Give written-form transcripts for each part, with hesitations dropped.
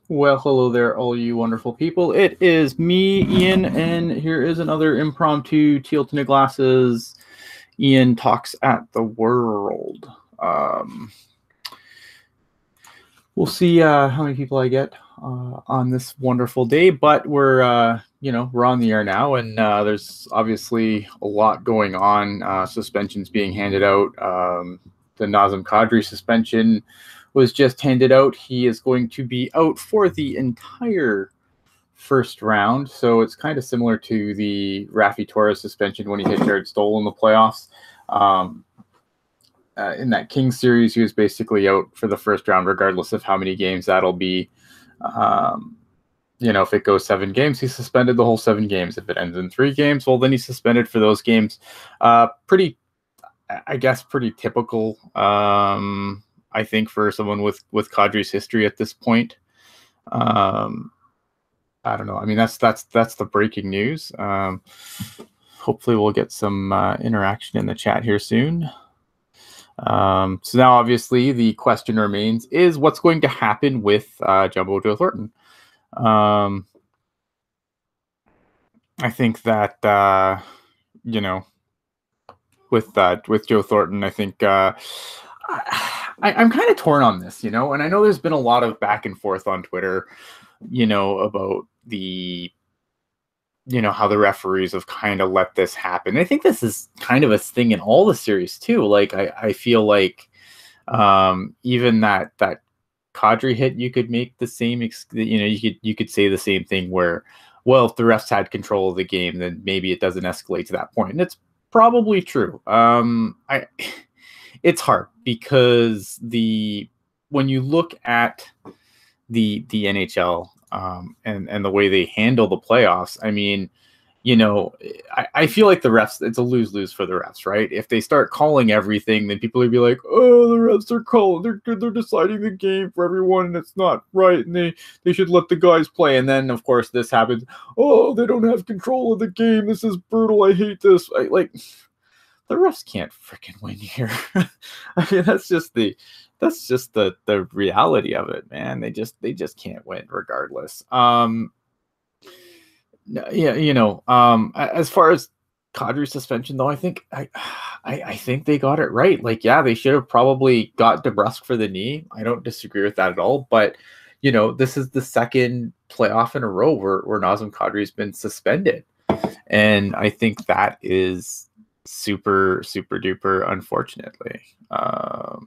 Well, hello there, all you wonderful people. It is me, Ian, and here is another impromptu Teal Tinted Glasses. Ian talks at the world. We'll see how many people I get on this wonderful day, but we're we're on the air now, and there's obviously a lot going on. Suspensions being handed out. The Nazem Kadri suspension was just handed out. He is going to be out for the entire first round, so it's kind of similar to the Rafi Torres suspension when he hit Jared Stoll in the playoffs. In that Kings series, he was basically out for the first round, regardless of how many games that'll be. If it goes 7 games, he's suspended the whole 7 games. If it ends in 3 games, well, then he's suspended for those games. Pretty typical, I think, for someone with Kadri's history at this point. I don't know. I mean, that's the breaking news. Hopefully we'll get some interaction in the chat here soon. So now, obviously, the question remains, is what's going to happen with Jumbo Joe Thornton? I think that, with Joe Thornton, I think I'm kind of torn on this, and I know there's been a lot of back and forth on Twitter, about the how the referees have kind of let this happen. I think this is kind of a thing in all the series too. Like I feel like even that Kadri hit, you could make the same, you could say the same thing where, well, if the refs had control of the game, then maybe it doesn't escalate to that point. And it's probably true. It's hard because when you look at the NHL, and the way they handle the playoffs, I mean, I feel like the refs, it's a lose-lose for the refs, right? If they start calling everything, then people will be like, oh, the refs are calling, they're deciding the game for everyone, and it's not right, and they should let the guys play. And then, of course, this happens. Oh, they don't have control of the game. This is brutal. I hate this. The refs can't freaking win here. I mean, that's just the reality of it, man. They just can't win regardless. As far as Kadri's suspension, though, I think they got it right. Like, yeah, they should have probably got DeBrusk for the knee. I don't disagree with that at all. But this is the second playoff in a row where Nazem Kadri's been suspended, and I think that is super, super duper unfortunately. I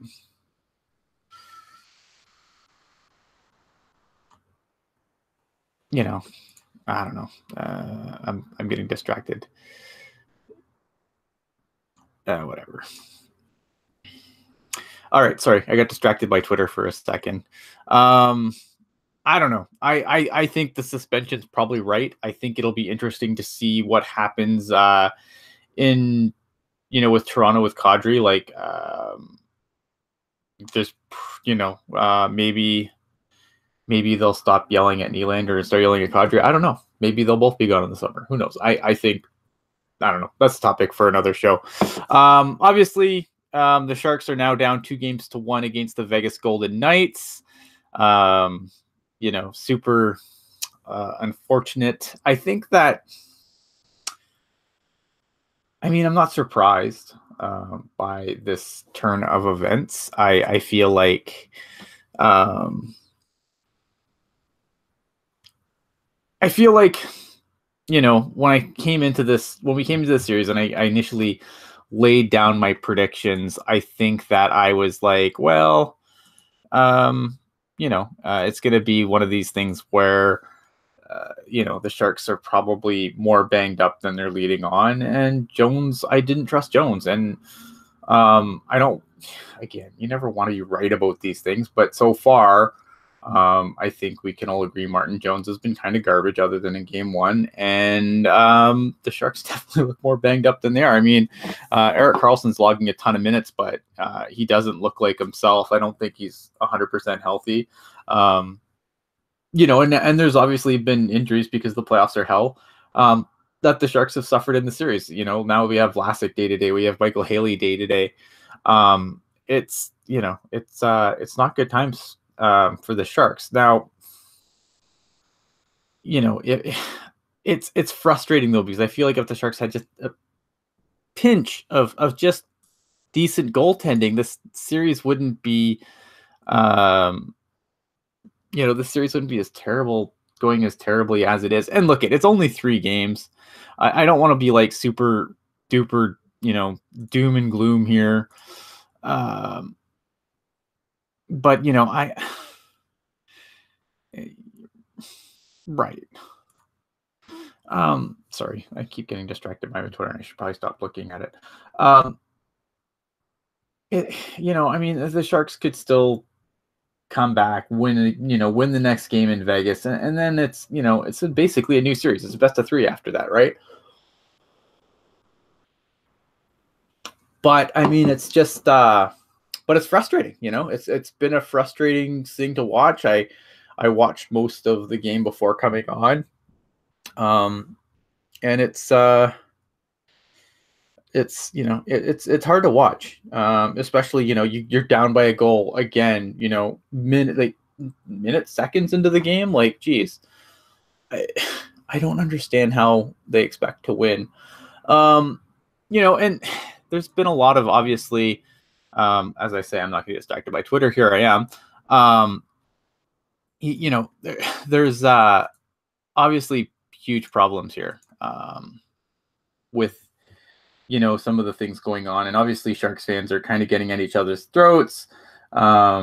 don't know. I'm getting distracted. Whatever. All right, sorry, I got distracted by Twitter for a second. I don't know. I think the suspension's probably right. I think it'll be interesting to see what happens in with Toronto with Kadri. Like, there's maybe they'll stop yelling at Nylander and start yelling at Kadri. I don't know. Maybe they'll both be gone in the summer. Who knows? I think, I don't know. That's a topic for another show. Obviously, the Sharks are now down 2-1 against the Vegas Golden Knights. Super unfortunate. I think that, I'm not surprised by this turn of events. I feel like, when we came into this series and I initially laid down my predictions, I think that I was like, well, it's going to be one of these things where, the Sharks are probably more banged up than they're leading on. And Jones, I didn't trust Jones. And again, you never want to be right about these things, but so far, I think we can all agree Martin Jones has been kind of garbage other than in game 1. And the Sharks definitely look more banged up than they are. I mean, Erik Karlsson's logging a ton of minutes, but he doesn't look like himself. I don't think he's 100% healthy. And there's obviously been injuries because the playoffs are hell that the Sharks have suffered in the series. Now we have Vlasic day to day. We have Michael Haley day to day. It's not good times for the Sharks. Now, it's frustrating though, because I feel like if the Sharks had just a pinch of just decent goaltending, this series wouldn't be um this series wouldn't be as terrible, going as terribly as it is. And look, it's only 3 games. I don't want to be like super duper, doom and gloom here. Um, but I right. Sorry, I keep getting distracted by my Twitter, and I should probably stop looking at it. Um, I mean, the Sharks could still come back, win the next game in Vegas, and then it's basically a new series. It's a best of 3 after that, right? But I mean, it's just, but it's frustrating. It's been a frustrating thing to watch. I watched most of the game before coming on, and it's hard to watch, especially you're down by a goal again, minutes, seconds into the game. Like, geez, I don't understand how they expect to win. And there's been a lot of, obviously, as I say, I'm not going to get distracted by Twitter. Here I am. There's obviously huge problems here, with some of the things going on, and obviously Sharks fans are kind of getting at each other's throats. I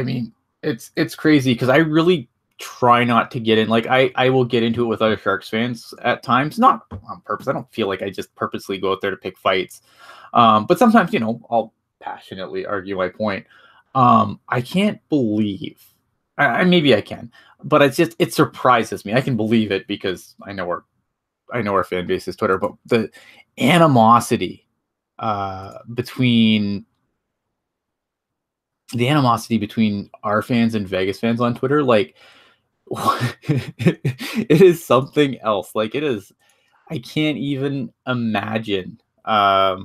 mean, it's crazy, because I really try not to get in. Like, I will get into it with other Sharks fans at times, not on purpose. I don't feel like I just purposely go out there to pick fights. But sometimes, I'll passionately argue my point. I can't believe, maybe I can, but it surprises me. I can believe it because I know our fan base is Twitter, but the animosity between our fans and Vegas fans on Twitter, like, it is something else. Like, it is, I can't even imagine. I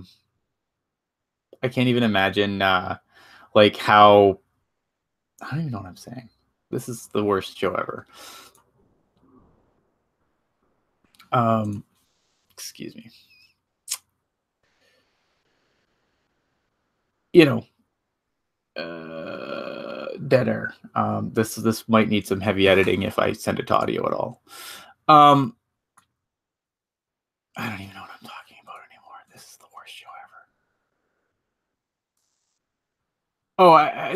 can't even imagine, like, how, I don't even know what I'm saying. This is the worst show ever. Excuse me. Dead air. This might need some heavy editing if I send it to audio at all. I don't even know what I'm talking about anymore. This is the worst show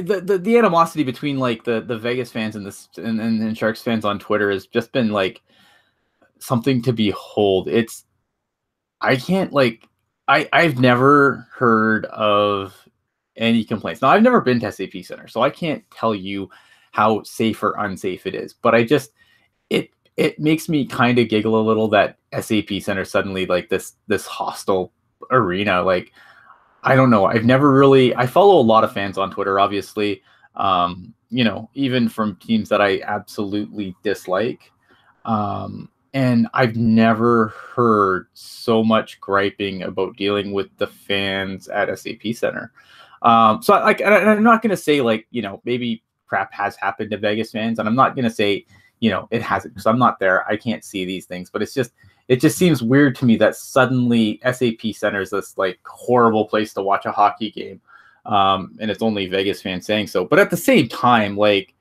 ever. The animosity between, like, the Vegas fans and Sharks fans on Twitter has just been, like, something to behold. I can't, like, I've never heard of any complaints. Now, I've never been to SAP Center, so I can't tell you how safe or unsafe it is. But it makes me kind of giggle a little that SAP Center suddenly, like, this hostile arena. Like, I don't know. I follow a lot of fans on Twitter, obviously, even from teams that I absolutely dislike. And I've never heard so much griping about dealing with the fans at SAP Center. So, like, and I'm not going to say, like, maybe crap has happened to Vegas fans, and I'm not going to say, it hasn't, because I'm not there. I can't see these things, but it just seems weird to me that suddenly SAP Center is this, like, horrible place to watch a hockey game. And it's only Vegas fans saying so. But at the same time, like,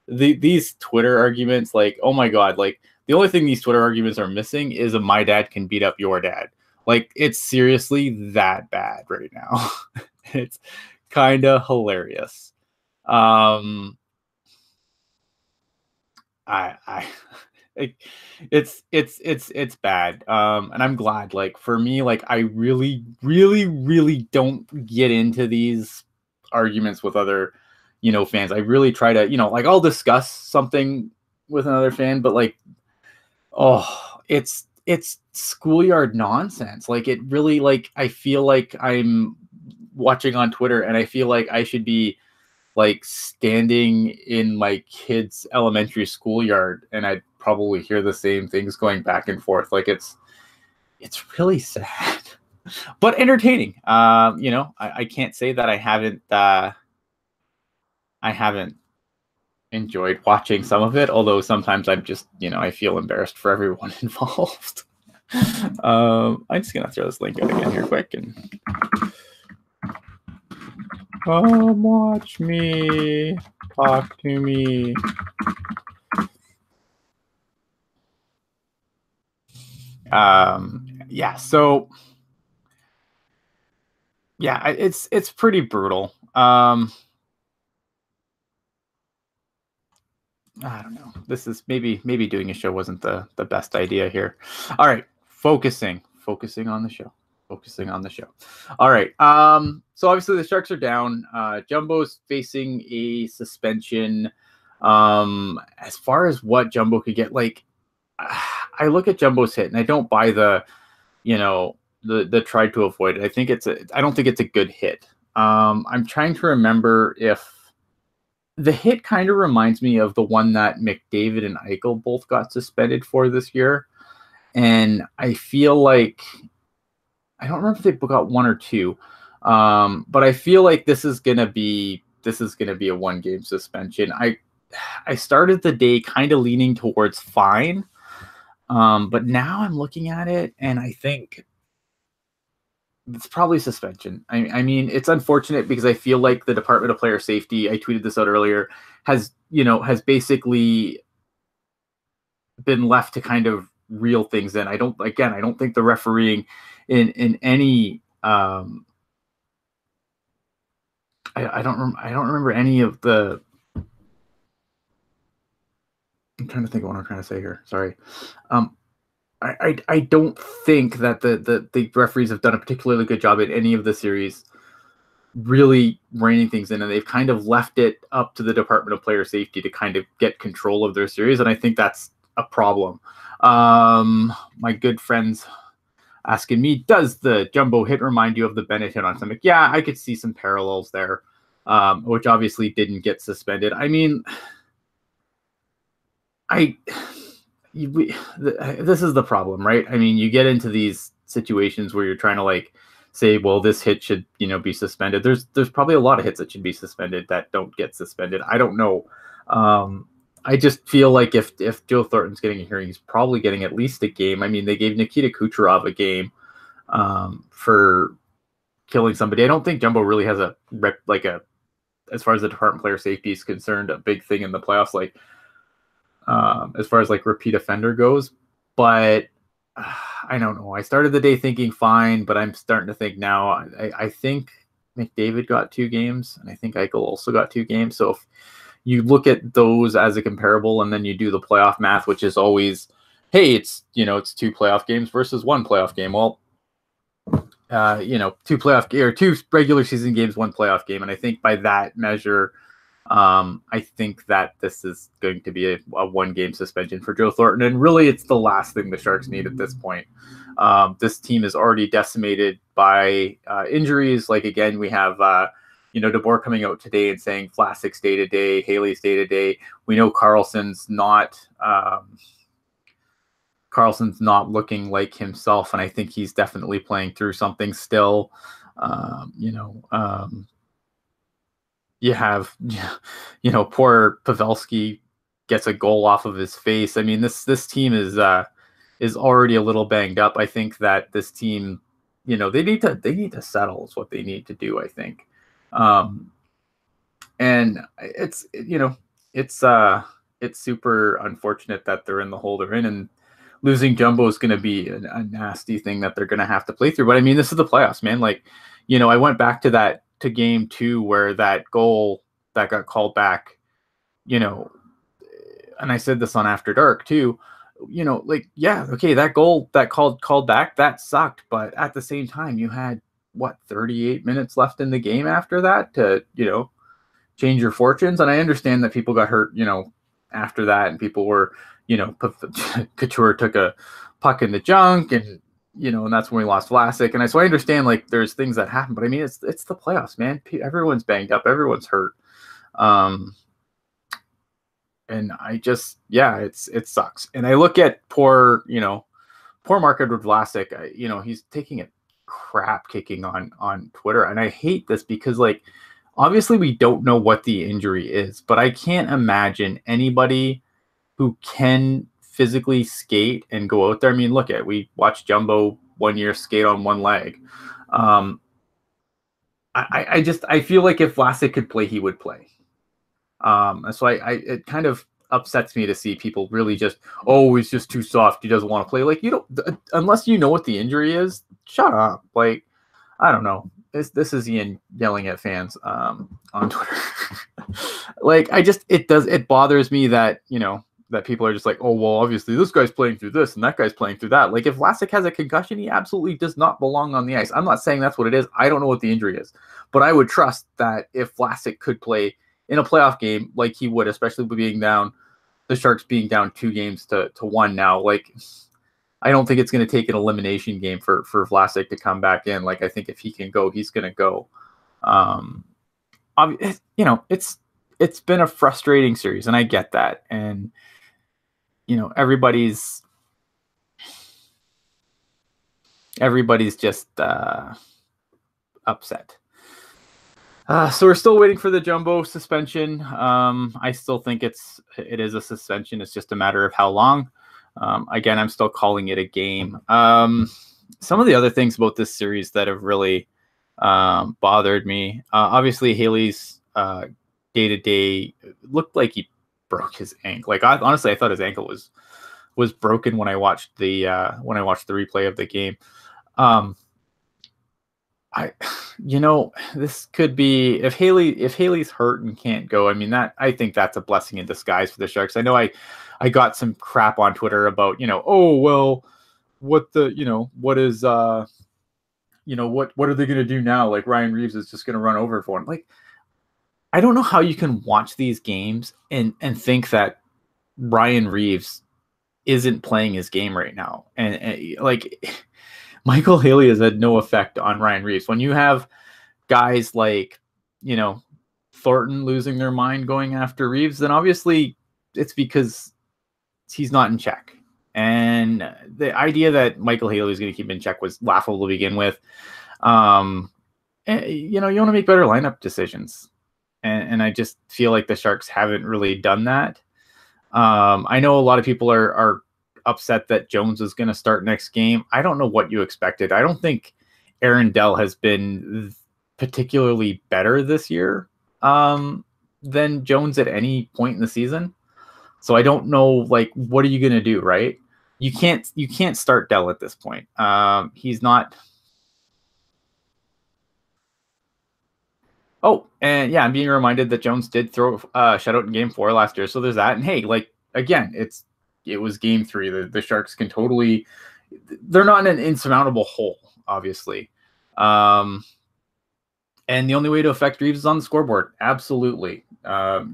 these Twitter arguments, like, oh my God, like, the only thing these Twitter arguments are missing is a "my dad can beat up your dad." Like, it's seriously that bad right now. It's kind of hilarious. I it's bad. And I'm glad, like, for me, like, I really, really, really don't get into these arguments with other, fans. I really try to, like, I'll discuss something with another fan, but, like, oh, it's schoolyard nonsense. Like, it really, like, I feel like I'm watching on Twitter, and I feel like I should be, like, standing in my kid's elementary schoolyard, and I'd probably hear the same things going back and forth. Like, it's really sad, but entertaining. I can't say that I haven't enjoyed watching some of it, although sometimes I'm just, I feel embarrassed for everyone involved. I'm just gonna throw this link out again here quick and come watch me, talk to me. Yeah, so yeah, it's pretty brutal. I don't know. This is maybe doing a show wasn't the best idea here. All right, focusing on the show. Focusing on the show. All right. So obviously the Sharks are down. Jumbo's facing a suspension. As far as what Jumbo could get, like I look at Jumbo's hit and I don't buy the tried to avoid it. I don't think it's a good hit. I'm trying to remember if the hit kind of reminds me of the one that McDavid and Eichel both got suspended for this year. And I feel like, I don't remember if they got one or two, but I feel like this is gonna be a 1-game suspension. I started the day kind of leaning towards fine, but now I'm looking at it and I think it's probably suspension. I mean, it's unfortunate because I feel like the Department of Player Safety, I tweeted this out earlier, has basically been left to kind of reel things in. I don't think the refereeing in any I don't remember any of the. I'm trying to think of what I'm trying to say here. Sorry. I don't think that the referees have done a particularly good job at any of the series really reining things in, and they've kind of left it up to the Department of Player Safety to kind of get control of their series, and I think that's a problem. My good friends asking me, does the Jumbo hit remind you of the Bennett hit on Simic? Yeah, I could see some parallels there, which obviously didn't get suspended. I mean, this is the problem, right? I mean, you get into these situations where you're trying to like say, well, this hit should, be suspended. There's probably a lot of hits that should be suspended that don't get suspended. I don't know. I just feel like if Joe Thornton's getting a hearing, he's probably getting at least a game. I mean, they gave Nikita Kucherov a game for killing somebody. I don't think Jumbo really has as far as the Department of Player Safety is concerned, a big thing in the playoffs, like as far as like repeat offender goes. But I don't know. I started the day thinking fine, but I'm starting to think now. I think McDavid got 2 games, and I think Eichel also got 2 games. So if you look at those as a comparable, and then you do the playoff math, which is always, hey, it's 2 playoff games versus 1 playoff game. Well, 2 regular season games, 1 playoff game, and I think by that measure, I think that this is going to be a 1-game suspension for Joe Thornton, and really it's the last thing the Sharks need at this point. This team is already decimated by injuries. Like, again, we have DeBoer coming out today and saying Vlasic's day-to-day, Haley's day-to-day. We know Carlson's not looking like himself, and I think he's definitely playing through something still. You have, poor Pavelski gets a goal off of his face. I mean, this team is already a little banged up. I think that this team, they need to settle is what they need to do, I think. And it's super unfortunate that they're in the hole they're in, and losing Jumbo is going to be a nasty thing that they're going to have to play through. But I mean, this is the playoffs, man. Like, I went back to game 2 where that goal that got called back, and I said this on After Dark too, that goal that called back, that sucked. But at the same time, you had 38 minutes left in the game after that to, change your fortunes. And I understand that people got hurt, after that, and people were, Couture took a puck in the junk, and and that's when we lost Vlasic. And so I understand, like, there's things that happen, but I mean, it's the playoffs, man. Everyone's banged up, everyone's hurt. And I just, it sucks. And I look at poor Marc-Edouard Vlasic. He's taking a crap kicking on Twitter, and I hate this because, like, Obviously, we don't know what the injury is, but I can't imagine anybody who can physically skate and go out there. I mean, we watched Jumbo 1 year skate on one leg. I feel like if Vlasic could play, he would play. And so it kind of upsets me to see people really just, oh, he's just too soft, he doesn't want to play. Like, you don't, unless you know what the injury is, shut up. Like, I don't know. This is Ian yelling at fans on Twitter. Like, it bothers me that, that people are just like, oh, well, obviously this guy's playing through this and that guy's playing through that. Like, if Vlasic has a concussion, he absolutely does not belong on the ice. I'm not saying that's what it is. I don't know what the injury is, but I would trust that if Vlasic could play in a playoff game like he would, especially being down, the Sharks being down 2-1 now, like, I don't think it's going to take an elimination game for Vlasic to come back in. Like, I think if he can go, he's going to go. It's been a frustrating series, and I get that. And, everybody's just upset. So we're still waiting for the Jumbo suspension. I still think it is a suspension. It's just a matter of how long. Again, I'm still calling it a game. Some of the other things about this series that have really bothered me, obviously Haley's day-to-day looked like he broke his ankle. Like, honestly, I thought his ankle was broken when I watched the replay of the game. This could be, if Haley's hurt and can't go, I mean, I think that's a blessing in disguise for the Sharks. I know I got some crap on Twitter about, oh, well, what are they going to do now? Like, Ryan Reeves is just going to run over for him. Like, I don't know how you can watch these games and think that Ryan Reeves isn't playing his game right now. And like, Michael Haley has had no effect on Ryan Reeves. When you have guys like, Thornton losing their mind going after Reeves, then obviously it's because he's not in check. And the idea that Michael Haley is going to keep in check was laughable to begin with. You want to make better lineup decisions. And I just feel like the Sharks haven't really done that. I know a lot of people are upset that Jones is going to start next game. I don't know what you expected. I don't think Aaron Dell has been particularly better this year than Jones at any point in the season. So I don't know, like, what are you going to do, right? You can't start Dell at this point. He's not. Oh, and yeah, I'm being reminded that Jones did throw a shutout in Game 4 last year. So there's that. And hey, like, again, it was Game 3. The Sharks can totally, they're not in an insurmountable hole, obviously. And the only way to affect Reeves is on the scoreboard. Absolutely. And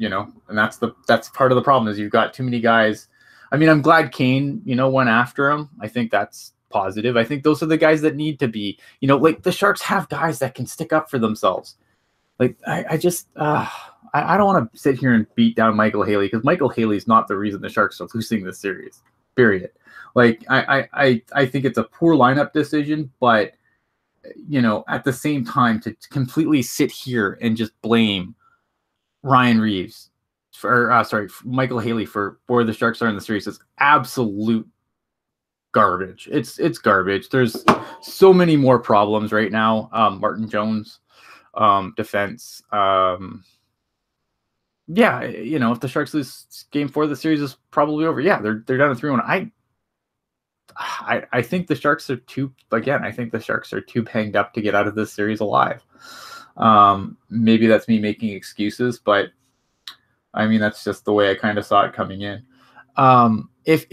that's part of the problem is you've got too many guys. I mean, I'm glad Kane, went after him. I think that's positive. I think those are the guys that need to be, like, the Sharks have guys that can stick up for themselves. Like, I don't want to sit here and beat down Michael Haley, because Michael Haley's not the reason the Sharks are losing this series, period. Like, I think it's a poor lineup decision, but, at the same time, to completely sit here and just blame Ryan Reeves Michael Haley for where the Sharks are in the series is absolute garbage. It's garbage. There's so many more problems right now. Martin Jones, defense. If the Sharks lose Game 4, the series is probably over. Yeah, they're down to 3-1. I think the Sharks are too banged up to get out of this series alive. Maybe that's me making excuses, but I mean, that's just the way I kind of saw it coming in. If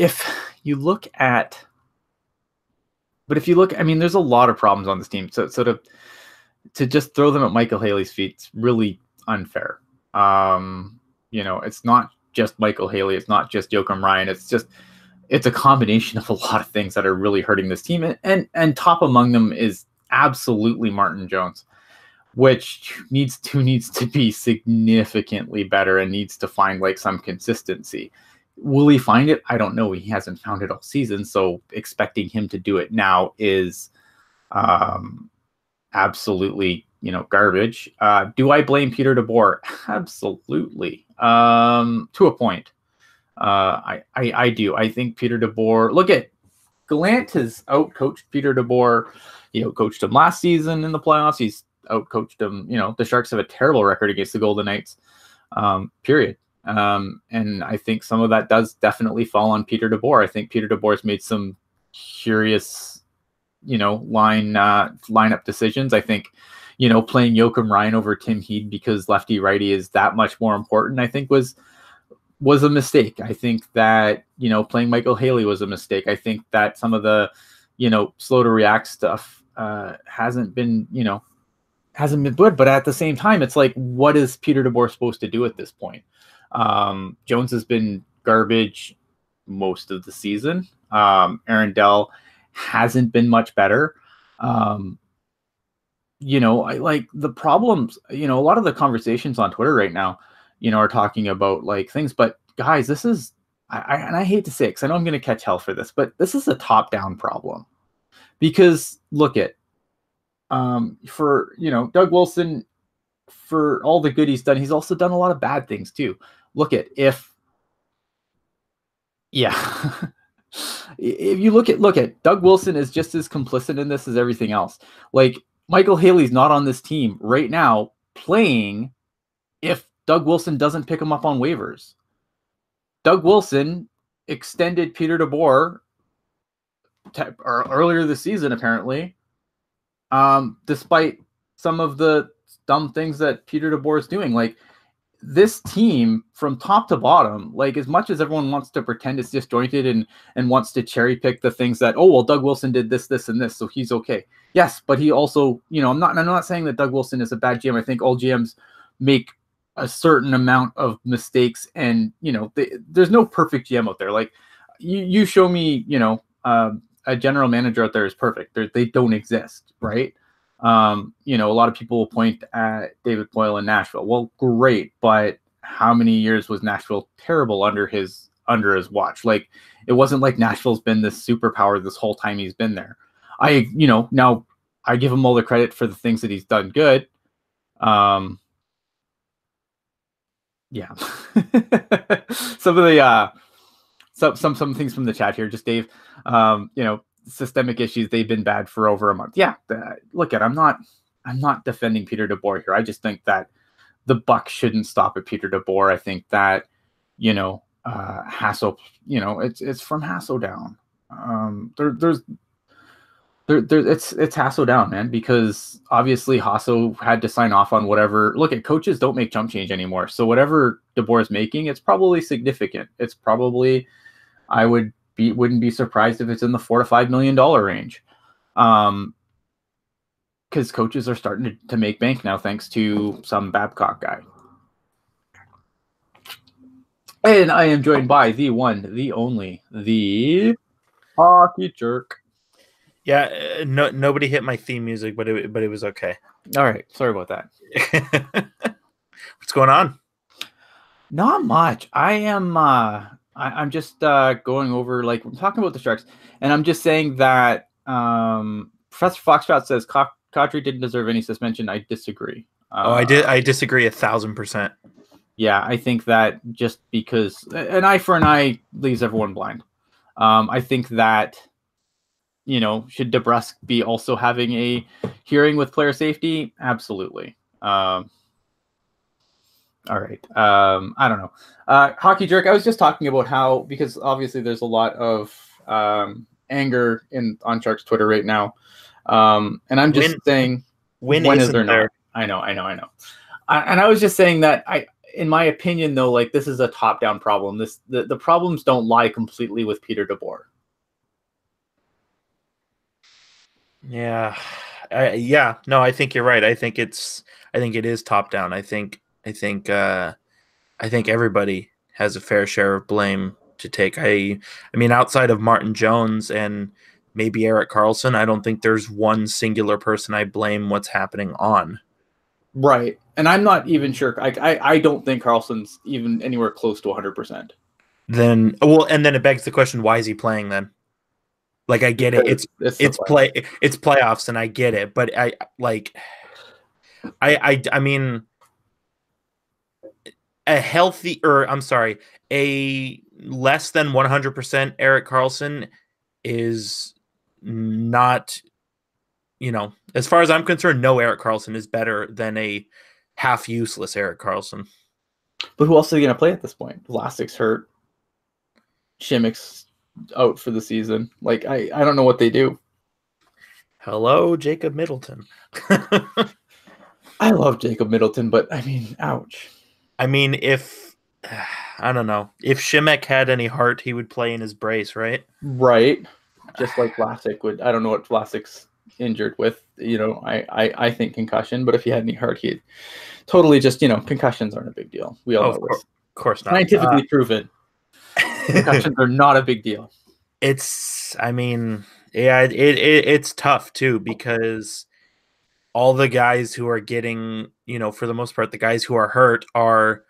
you look, I mean, there's a lot of problems on this team. So to just throw them at Michael Haley's feet, it's really unfair. It's not just Michael Haley. It's not just Joakim Ryan. It's a combination of a lot of things that are really hurting this team. And top among them is absolutely Martin Jones, which needs to be significantly better and needs to find, like, some consistency. Will he find it? I don't know. He hasn't found it all season. So expecting him to do it now is absolutely garbage. Do I blame Peter DeBoer? Absolutely. To a point. I do. I think Peter DeBoer. Look at Gallant has outcoached Peter DeBoer. He outcoached him last season in the playoffs. He's outcoached him. The Sharks have a terrible record against the Golden Knights. Period. And I think some of that does definitely fall on Peter DeBoer. I think Peter DeBoer's made some curious, lineup decisions. I think, playing Joachim Ryan over Tim Heed because lefty righty is that much more important, I think was a mistake. I think that, playing Michael Haley was a mistake. I think that some of the, slow to react stuff hasn't been good. But at the same time, it's like, what is Peter DeBoer supposed to do at this point? Jones has been garbage most of the season. Aaron Dell hasn't been much better. I like the problems, a lot of the conversations on Twitter right now, are talking about like things, but guys, this is, and I hate to say it because I know I'm going to catch hell for this, but this is a top-down problem. Because look at, for, Doug Wilson, for all the good he's done, he's also done a lot of bad things too. Look at if you look at Doug Wilson is just as complicit in this as everything else. Like Michael Haley's not on this team right now playing if Doug Wilson doesn't pick him up on waivers. Doug Wilson extended Peter DeBoer earlier this season, apparently, despite some of the dumb things that Peter DeBoer is doing. Like, this team from top to bottom, like, as much as everyone wants to pretend it's disjointed and wants to cherry pick the things that, Doug Wilson did this, and this, so he's okay. Yes, but he also, I'm not saying that Doug Wilson is a bad GM. I think all GMs make a certain amount of mistakes, and there's no perfect GM out there. Like, you show me, a general manager out there is perfect. They don't exist, right? A lot of people will point at David Boyle in Nashville. Well, great, but how many years was Nashville terrible under his watch? Like, it wasn't like Nashville's been this superpower this whole time he's been there. Now I give him all the credit for the things that he's done good. Yeah. Some of the some things from the chat here, just Dave, systemic issues, they've been bad for over a month. Yeah, look at, I'm not defending Peter DeBoer here. I just think that the buck shouldn't stop at Peter DeBoer. I think that, Hasso, it's from Hasso down. It's Hasso down, man, because obviously Hasso had to sign off on whatever. Look at, coaches don't make jump change anymore. So whatever DeBoer is making, it's probably significant. It's probably, wouldn't be surprised if it's in the $4 to $5 million range. Because coaches are starting to make bank now, thanks to some Babcock guy. And I am joined by the one, the only, the Hockey Jerk. Yeah, nobody hit my theme music, but it was okay. All right, sorry about that. What's going on? Not much. I'm just going over, like, we're talking about the Sharks, and I'm just saying that Professor Foxtrot says Kadri didn't deserve any suspension. I disagree. I disagree 1,000%. Yeah, I think that just because an eye for an eye leaves everyone blind. I think that, should DeBrusk be also having a hearing with player safety? Absolutely. All right. I don't know. Hockey Jerk, I was just talking about how, because obviously there's a lot of anger on Sharks Twitter right now. And I'm just saying, when is there not? I know. And I was just saying that in my opinion, though, like, this is a top-down problem. The problems don't lie completely with Peter DeBoer. Yeah. No, I think you're right. I think it is top-down. I think everybody has a fair share of blame to take. I mean, outside of Martin Jones and maybe Erik Karlsson, I don't think there's one singular person I blame what's happening on. Right. And I'm not even sure. I don't think Karlsson's even anywhere close to 100%. Then it begs the question, why is he playing then? Like, I get it. It's playoffs, and I get it. But I mean, a less than 100% Erik Karlsson is not, as far as I'm concerned, no Erik Karlsson is better than a half useless Erik Karlsson. But who else are they going to play at this point? Vlasic's hurt. Shimmick's out for the season. Like, I don't know what they do. Hello, Jacob Middleton. I love Jacob Middleton, but I mean, ouch. I mean, I don't know. If Šimek had any heart, he would play in his brace, right? Right. Just like Vlasic would. I don't know what Vlasic's injured with. I think concussion, but if he had any heart, he'd totally just, concussions aren't a big deal. We all know this. Of course not. Scientifically proven. Concussions are not a big deal. It's tough too, because all the guys who are getting, for the most part, the guys who are hurt are,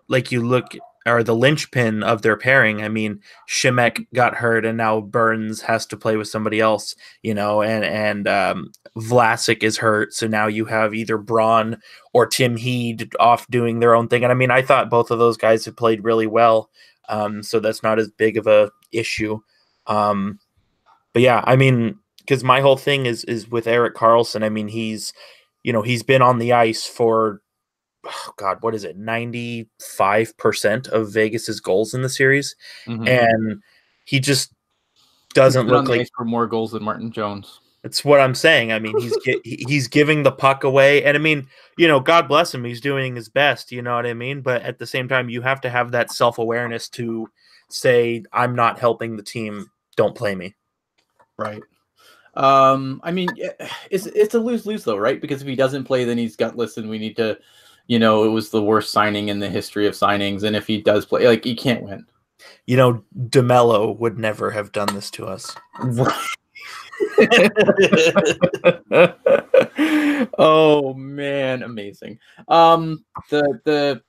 like you look, are the linchpin of their pairing. I mean, Šimek got hurt, and now Burns has to play with somebody else, and Vlasic is hurt, so now you have either Braun or Tim Heed off doing their own thing. And I mean, I thought both of those guys had played really well, so that's not as big of a issue. But yeah, I mean, because my whole thing is with Erik Karlsson. I mean, he's been on the ice for, oh God, what is it, 95% of Vegas's goals in the series, and he just doesn't look like for more goals than Martin Jones. That's what I'm saying. I mean, he's giving the puck away, and I mean, God bless him, he's doing his best. You know what I mean? But at the same time, you have to have that self-awareness to say, I'm not helping the team. Don't play me. Right. I mean, it's a lose-lose though, right? Because if he doesn't play, then he's gutless, and we need to, it was the worst signing in the history of signings. And if he does play, like, he can't win. DeMello would never have done this to us. Oh man, amazing. The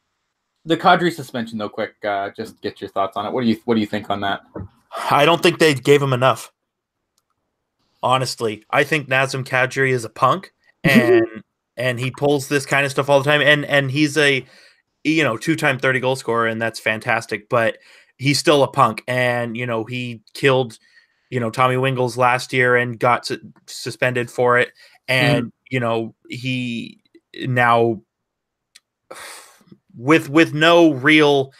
Kadri suspension though, quick, just get your thoughts on it. What do you think on that? I don't think they gave him enough. Honestly, I think Nazem Kadri is a punk, and he pulls this kind of stuff all the time. And he's a, 2-time 30-goal scorer, and that's fantastic. But he's still a punk, and he killed, Tommy Wingles last year and got suspended for it. And he now, with no real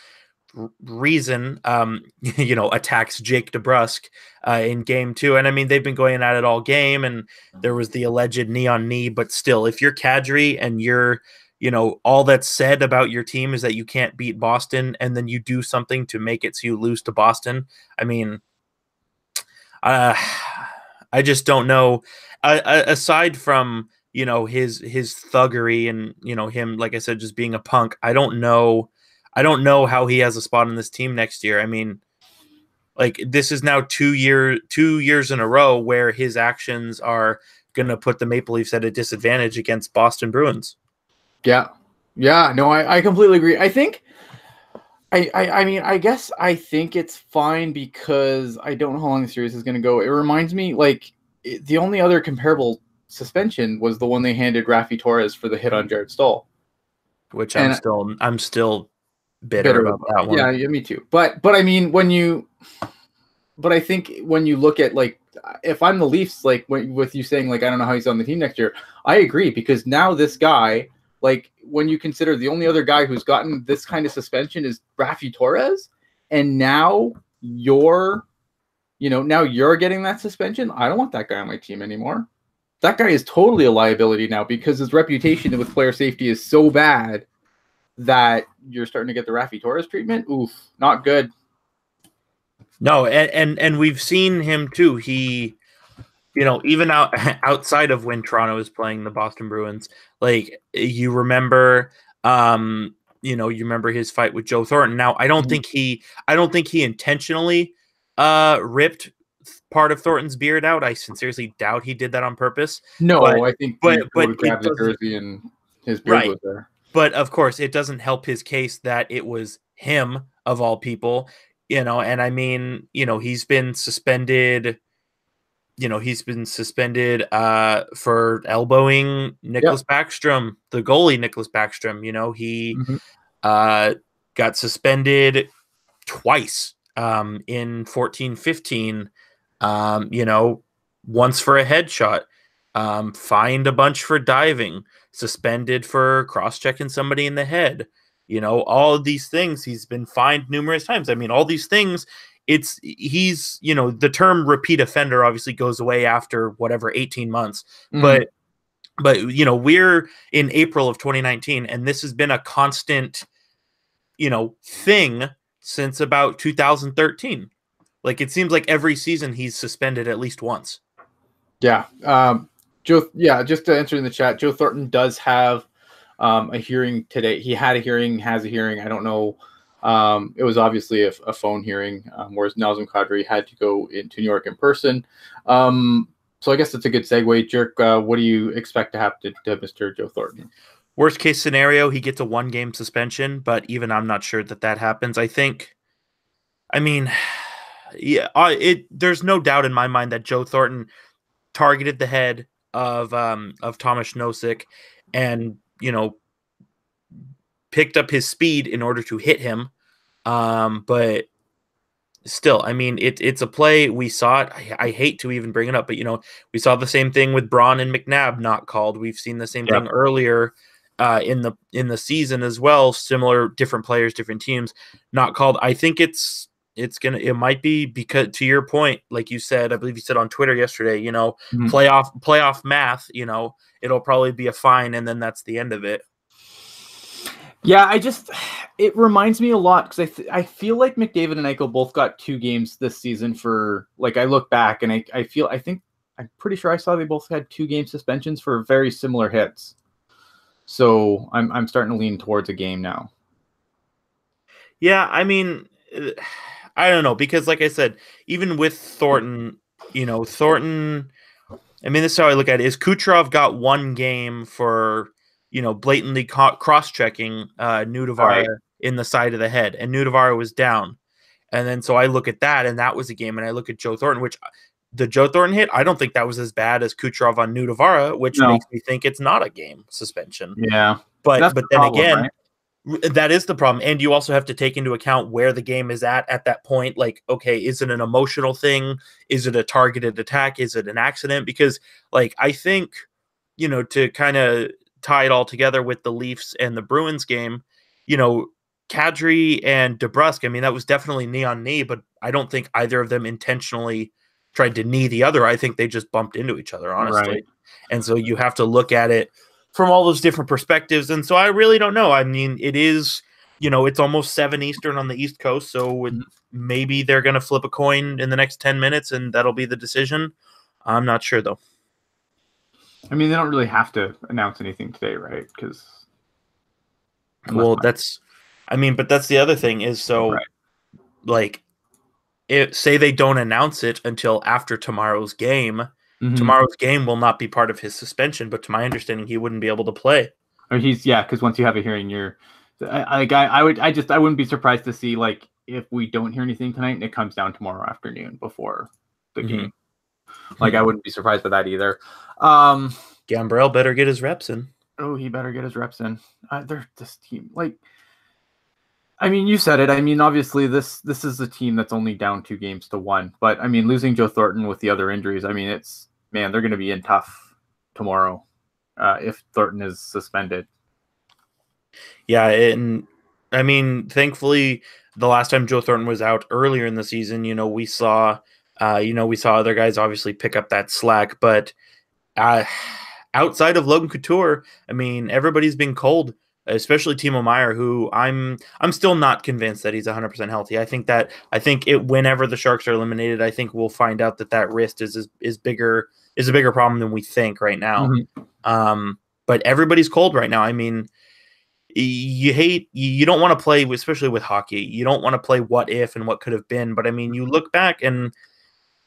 reason, attacks Jake DeBrusk in game 2. And I mean, they've been going at it all game, and there was the alleged knee on knee, but still, if you're Kadri and you're, all that's said about your team is that you can't beat Boston, and then you do something to make it so you lose to Boston. I mean, I just don't know. Aside from, his thuggery and, him, like I said, just being a punk, I don't know how he has a spot on this team next year. I mean, like, this is now 2 years in a row where his actions are going to put the Maple Leafs at a disadvantage against Boston Bruins. Yeah. No, I completely agree. I think, I mean, I guess I think it's fine because I don't know how long the series is going to go. It reminds me, like, the only other comparable suspension was the one they handed Raffi Torres for the hit on Jared Stoll, which I'm still bitter about that one. Yeah, me too. But I mean, I think when you look at, like, if I'm the Leafs, like, with you saying, like, I don't know how he's on the team next year, I agree, because now this guy, like, when you consider the only other guy who's gotten this kind of suspension is Raffi Torres, and now you're getting that suspension. I don't want that guy on my team anymore. That guy is totally a liability now because his reputation with player safety is so bad that you're starting to get the Raffi Torres treatment. Oof, not good. No, and we've seen him too. He, even outside of when Toronto was playing the Boston Bruins, like, you remember, you remember his fight with Joe Thornton. Now, I don't think he intentionally ripped part of Thornton's beard out. I sincerely doubt he did that on purpose. No, I think but grabbed the jersey and his beard was there. But of course, it doesn't help his case that it was him of all people, and I mean, he's been suspended he's been suspended for elbowing Yep. Nicholas Backstrom, the goalie Nicholas Backstrom. He Mm-hmm. got suspended twice in 14-15. Once for a headshot, fined a bunch for diving, suspended for cross-checking somebody in the head. All of these things, he's been fined numerous times. I mean, all these things, he's the term repeat offender obviously goes away after whatever 18 months, Mm. but we're in April of 2019, and this has been a constant thing since about 2013. Like, it seems like every season he's suspended at least once. Yeah. Joe. Yeah. Just to answer in the chat, Joe Thornton does have a hearing today. He had a hearing, has a hearing. I don't know. It was obviously a phone hearing, whereas Nazem Kadri had to go into New York in person. So I guess that's a good segue. Jerk, what do you expect to happen to Mr. Joe Thornton? Worst case scenario, he gets a 1-game suspension, but even I'm not sure that happens. I mean, yeah, there's no doubt in my mind that Joe Thornton targeted the head of Thomas Nosek and, picked up his speed in order to hit him. But still, I mean, it's a play. We saw it. I hate to even bring it up, but we saw the same thing with Braun and McNabb not called. We've seen the same thing earlier in the season as well. Similar, different players, different teams not called. I think it might be because, to your point, like you said, I believe you said on Twitter yesterday, Mm-hmm. playoff math, it'll probably be a fine, and then that's the end of it. Yeah, it reminds me a lot because I feel like McDavid and Eichel both got 2 games this season for, like, I look back and I'm pretty sure I saw they both had 2-game suspensions for very similar hits. So I'm starting to lean towards a game now. Yeah, I mean, I don't know, because like I said, even with Thornton, I mean, this is how I look at it, is Kucherov got 1 game for, blatantly cross-checking Nudavara in the side of the head, and Nudavara was down. And then so I look at that, and that was a game, and I look at Joe Thornton, which the Joe Thornton hit, I don't think that was as bad as Kucherov on Nudavara, which makes me think it's not a game suspension. Yeah. But then problem, again, right? That is the problem. And you also have to take into account where the game is at that point. Like, okay, is it an emotional thing? Is it a targeted attack? Is it an accident? Because, like, I think, to kind of tie it all together with the Leafs and the Bruins game, Kadri and DeBrusk, I mean, that was definitely knee on knee, but I don't think either of them intentionally tried to knee the other. I think they just bumped into each other, honestly. Right. And so you have to look at it from all those different perspectives. And so I really don't know. I mean, it is, it's almost 7 Eastern on the East Coast. So maybe they're going to flip a coin in the next 10 minutes and that'll be the decision. I'm not sure, though. I mean, they don't really have to announce anything today, right? Because, well, but that's the other thing is, so like, say they don't announce it until after tomorrow's game. Tomorrow's game will not be part of his suspension, but to my understanding, he wouldn't be able to play. Or because once you have a hearing, I wouldn't be surprised to see, like, if we don't hear anything tonight and it comes down tomorrow afternoon before the game. Like, I wouldn't be surprised by that either. Gambrell better get his reps in. Oh, he better get his reps in. They're this team, like, I mean, you said it. I mean, obviously, this is a team that's only down 2 games to 1. But I mean, losing Joe Thornton with the other injuries, I mean, they're going to be in tough tomorrow if Thornton is suspended. Yeah, and I mean, thankfully, the last time Joe Thornton was out earlier in the season, we saw other guys obviously pick up that slack. But outside of Logan Couture, I mean, everybody's been cold. Especially Timo Meier, who I'm still not convinced that he's 100% healthy. I think whenever the Sharks are eliminated, I think we'll find out that wrist is a bigger problem than we think right now. But everybody's cold right now. I mean, you don't want to play, especially with hockey. You don't want to play what if and what could have been. But I mean, you look back and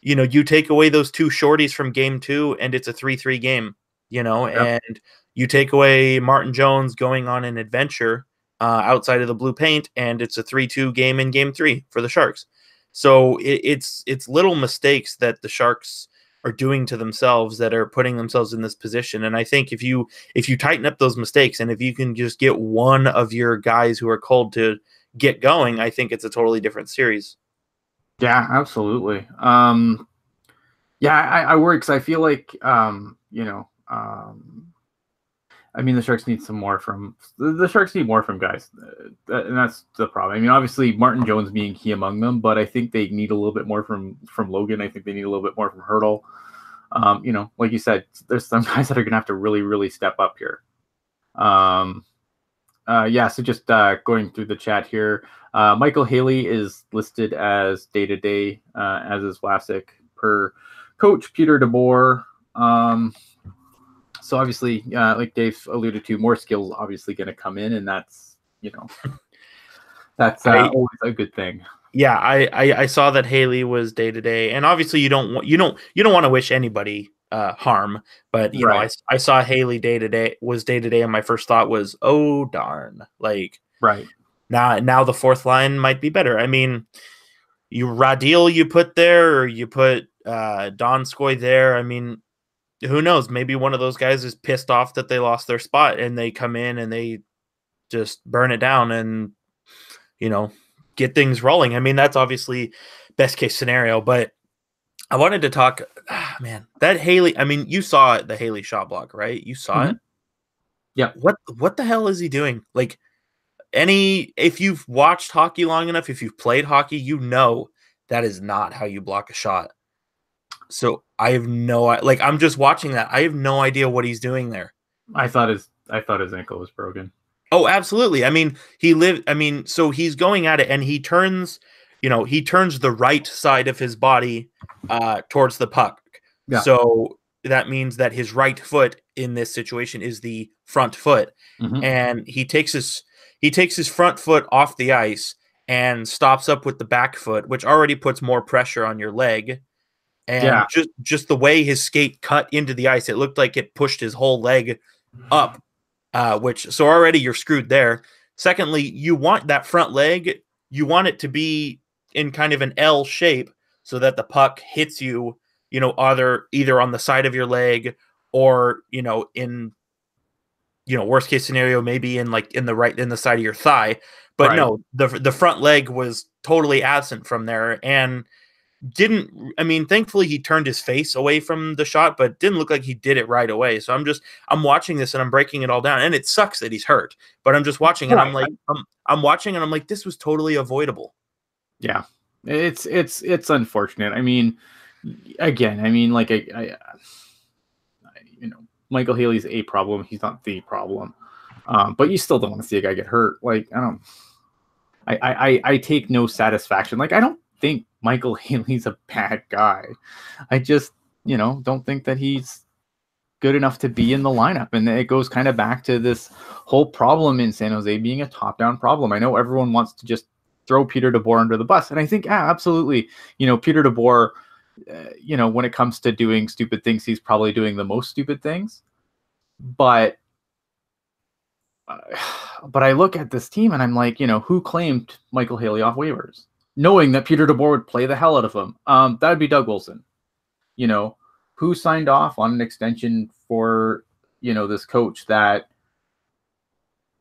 you take away those 2 shorties from game 2, and it's a 3-3 game. And you take away Martin Jones going on an adventure outside of the blue paint, and it's a 3-2 game in game 3 for the Sharks. So it's little mistakes that the Sharks are doing to themselves that are putting themselves in this position. And I think if you tighten up those mistakes, and if you can just get one of your guys who are cold to get going, I think it's a totally different series. Yeah, absolutely. Yeah, I worry because I feel like I mean, the Sharks need more from guys, and that's the problem. I mean, obviously Martin Jones being key among them, but I think they need a little bit more from Logan. I think they need a little bit more from Hurdle. Like you said, there's some guys that are going to have to really, really step up here. So just going through the chat here, Michael Haley is listed as day-to-day, as is Vlasic, per coach Peter DeBoer. So obviously, like Dave alluded to, more skills obviously going to come in, and that's always a good thing. Yeah, I saw that Haley was day to day, and obviously you don't want to wish anybody harm, but you know I saw Haley day to day, and my first thought was, oh darn, like now the fourth line might be better. I mean, Radil you put there, or you put Donskoy there. I mean, who knows? Maybe one of those guys is pissed off that they lost their spot, and they come in and they just burn it down and get things rolling. I mean, that's obviously best case scenario, but I wanted to talk, man, that Haley, I mean, you saw the Haley shot block, right? You saw it. Yeah. What the hell is he doing? Like, if you've watched hockey long enough, if you've played hockey, that is not how you block a shot. So I have I'm just watching that. I have no idea what he's doing there. I thought his ankle was broken. Oh, absolutely. I mean, so he's going at it, and he turns the right side of his body towards the puck. Yeah. So that means that his right foot in this situation is the front foot. Mm-hmm. And he takes his front foot off the ice and stops up with the back foot, which already puts more pressure on your leg. And just the way his skate cut into the ice, it looked like it pushed his whole leg up. So already you're screwed there. Secondly, you want that front leg, you want it to be in kind of an L shape so that the puck hits you, either on the side of your leg or, in, worst case scenario, maybe in the side of your thigh. But no, the front leg was totally absent from there, and thankfully he turned his face away from the shot, but didn't look like he did it right away. So I'm watching this and I'm breaking it all down, and it sucks that he's hurt, but I'm just watching and I'm watching and I'm like, this was totally avoidable. Yeah, it's unfortunate. I mean, again, Michael Haley's a problem. He's not the problem. But you still don't want to see a guy get hurt. Like, I take no satisfaction. Like, I don't think Michael Haley's a bad guy. I just, don't think that he's good enough to be in the lineup. And it goes kind of back to this whole problem in San Jose being a top-down problem. I know everyone wants to just throw Peter DeBoer under the bus. And I think, absolutely, Peter DeBoer, when it comes to doing stupid things, he's probably doing the most stupid things. But I look at this team and I'm like, who claimed Michael Haley off waivers, knowing that Peter DeBoer would play the hell out of him? That would be Doug Wilson. Who signed off on an extension for, this coach that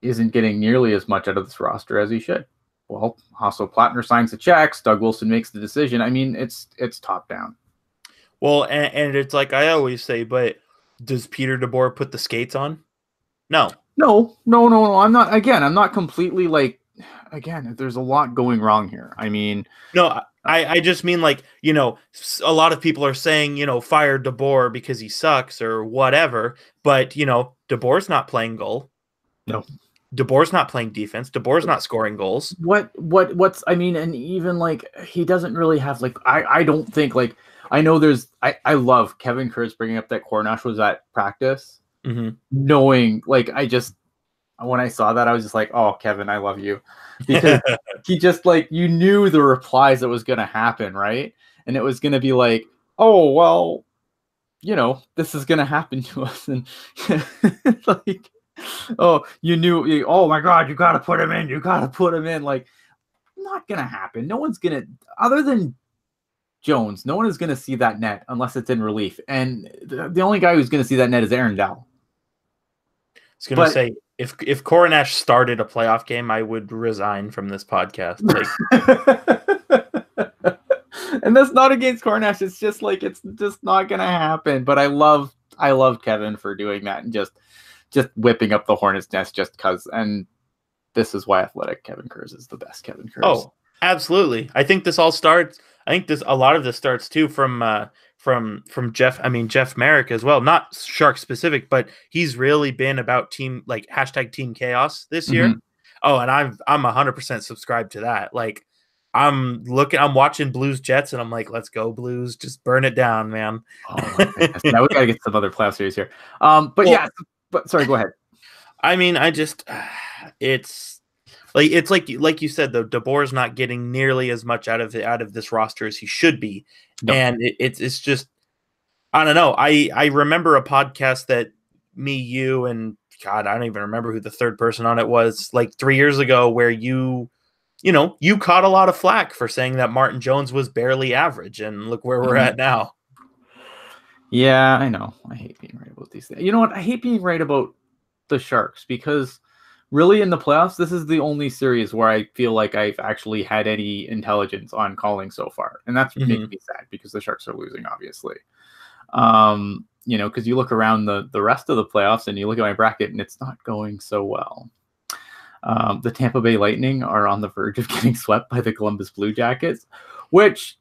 isn't getting nearly as much out of this roster as he should? Well, Hasso Plattner signs the checks. Doug Wilson makes the decision. I mean, it's top down. Well, and it's like I always say, but does Peter DeBoer put the skates on? No. I'm not. Again, I'm not completely like. Again, there's a lot going wrong here. I mean, no, I just mean like, a lot of people are saying, fire DeBoer because he sucks or whatever. But DeBoer's not playing goal. No. DeBoer's not playing defense. DeBoer's not scoring goals. And even like he doesn't really have like I don't think like I know there's I love Kevin Kurtz bringing up that Cornash was at practice, knowing like when I saw that I was just like, oh, Kevin, I love you, because he just like you knew the replies that was going to happen, right? And it was going to be like, oh well, this is going to happen to us, and like. Oh, you knew. Oh my God, you got to put him in. Like, not gonna happen. No one's gonna, other than Jones, no one is going to see that net unless it's in relief. And the only guy who's going to see that net is Aaron Dell. I was going to say, if Coronash started a playoff game, I would resign from this podcast. And that's not against Coronash. It's just like, it's just not going to happen. But I love Kevin for doing that and just whipping up the Hornets nest just because. And this is why Athletic Kevin Kurz is the best Kevin Kurz. Oh, absolutely. I think this all starts. I think a lot of this starts too from Jeff. I mean, Jeff Merrick as well, not Shark specific, but he's really been about team, like #Team Chaos this year. Oh, and I'm 100% subscribed to that. Like, I'm watching Blues Jets, and I'm like, let's go Blues, just burn it down, man. Oh my goodness. Now we gotta get some other playoff series here. But sorry, go ahead. I mean, it's like you said though, DeBoer's not getting nearly as much out of this roster as he should be, and it's just, I don't know. I remember a podcast that me, you, and God, I don't even remember who the third person on it was, like 3 years ago, where you caught a lot of flack for saying that Martin Jones was barely average, and look where we're at now. Yeah, I know. I hate being right about these things. You know what? I hate being right about the Sharks because really in the playoffs, this is the only series where I feel like I've actually had any intelligence on calling so far. And that's making me sad because the Sharks are losing, obviously. Because you look around the rest of the playoffs and you look at my bracket and it's not going so well. The Tampa Bay Lightning are on the verge of getting swept by the Columbus Blue Jackets, which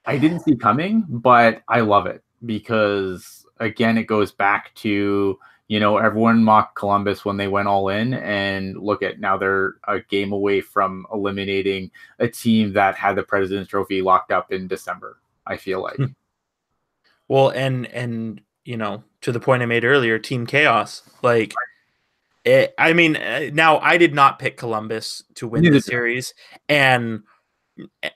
I didn't see coming, but I love it because, again, it goes back to, everyone mocked Columbus when they went all in, and look at now they're a game away from eliminating a team that had the President's Trophy locked up in December, I feel like. Well, and to the point I made earlier, Team Chaos, like, now I did not pick Columbus to win the series, and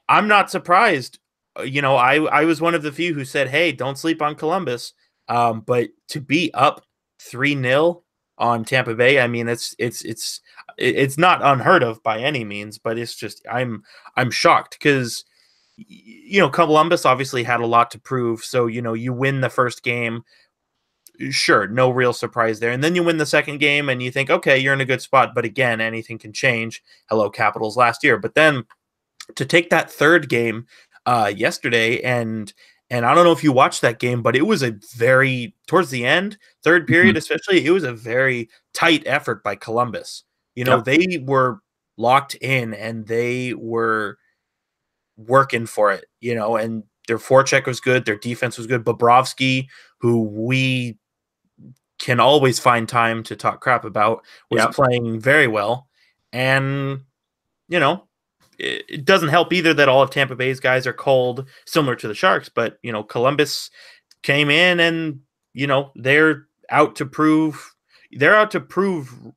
I'm not surprised. I was one of the few who said, hey, don't sleep on Columbus. But to be up 3-0 on Tampa Bay, I mean, it's not unheard of by any means, but it's just, I'm shocked because, Columbus obviously had a lot to prove. So, you win the first game, sure, no real surprise there. And then you win the second game and you think, okay, you're in a good spot. But again, anything can change. Hello, Capitals last year. But then to take that third game yesterday, and I don't know if you watched that game, but it was a very, towards the end, third period especially, it was a very tight effort by Columbus. They were locked in and they were working for it, and their forecheck was good, their defense was good. Bobrovsky, who we can always find time to talk crap about, was playing very well. And, it doesn't help either that all of Tampa Bay's guys are cold, similar to the Sharks. But, Columbus came in and, they're out to prove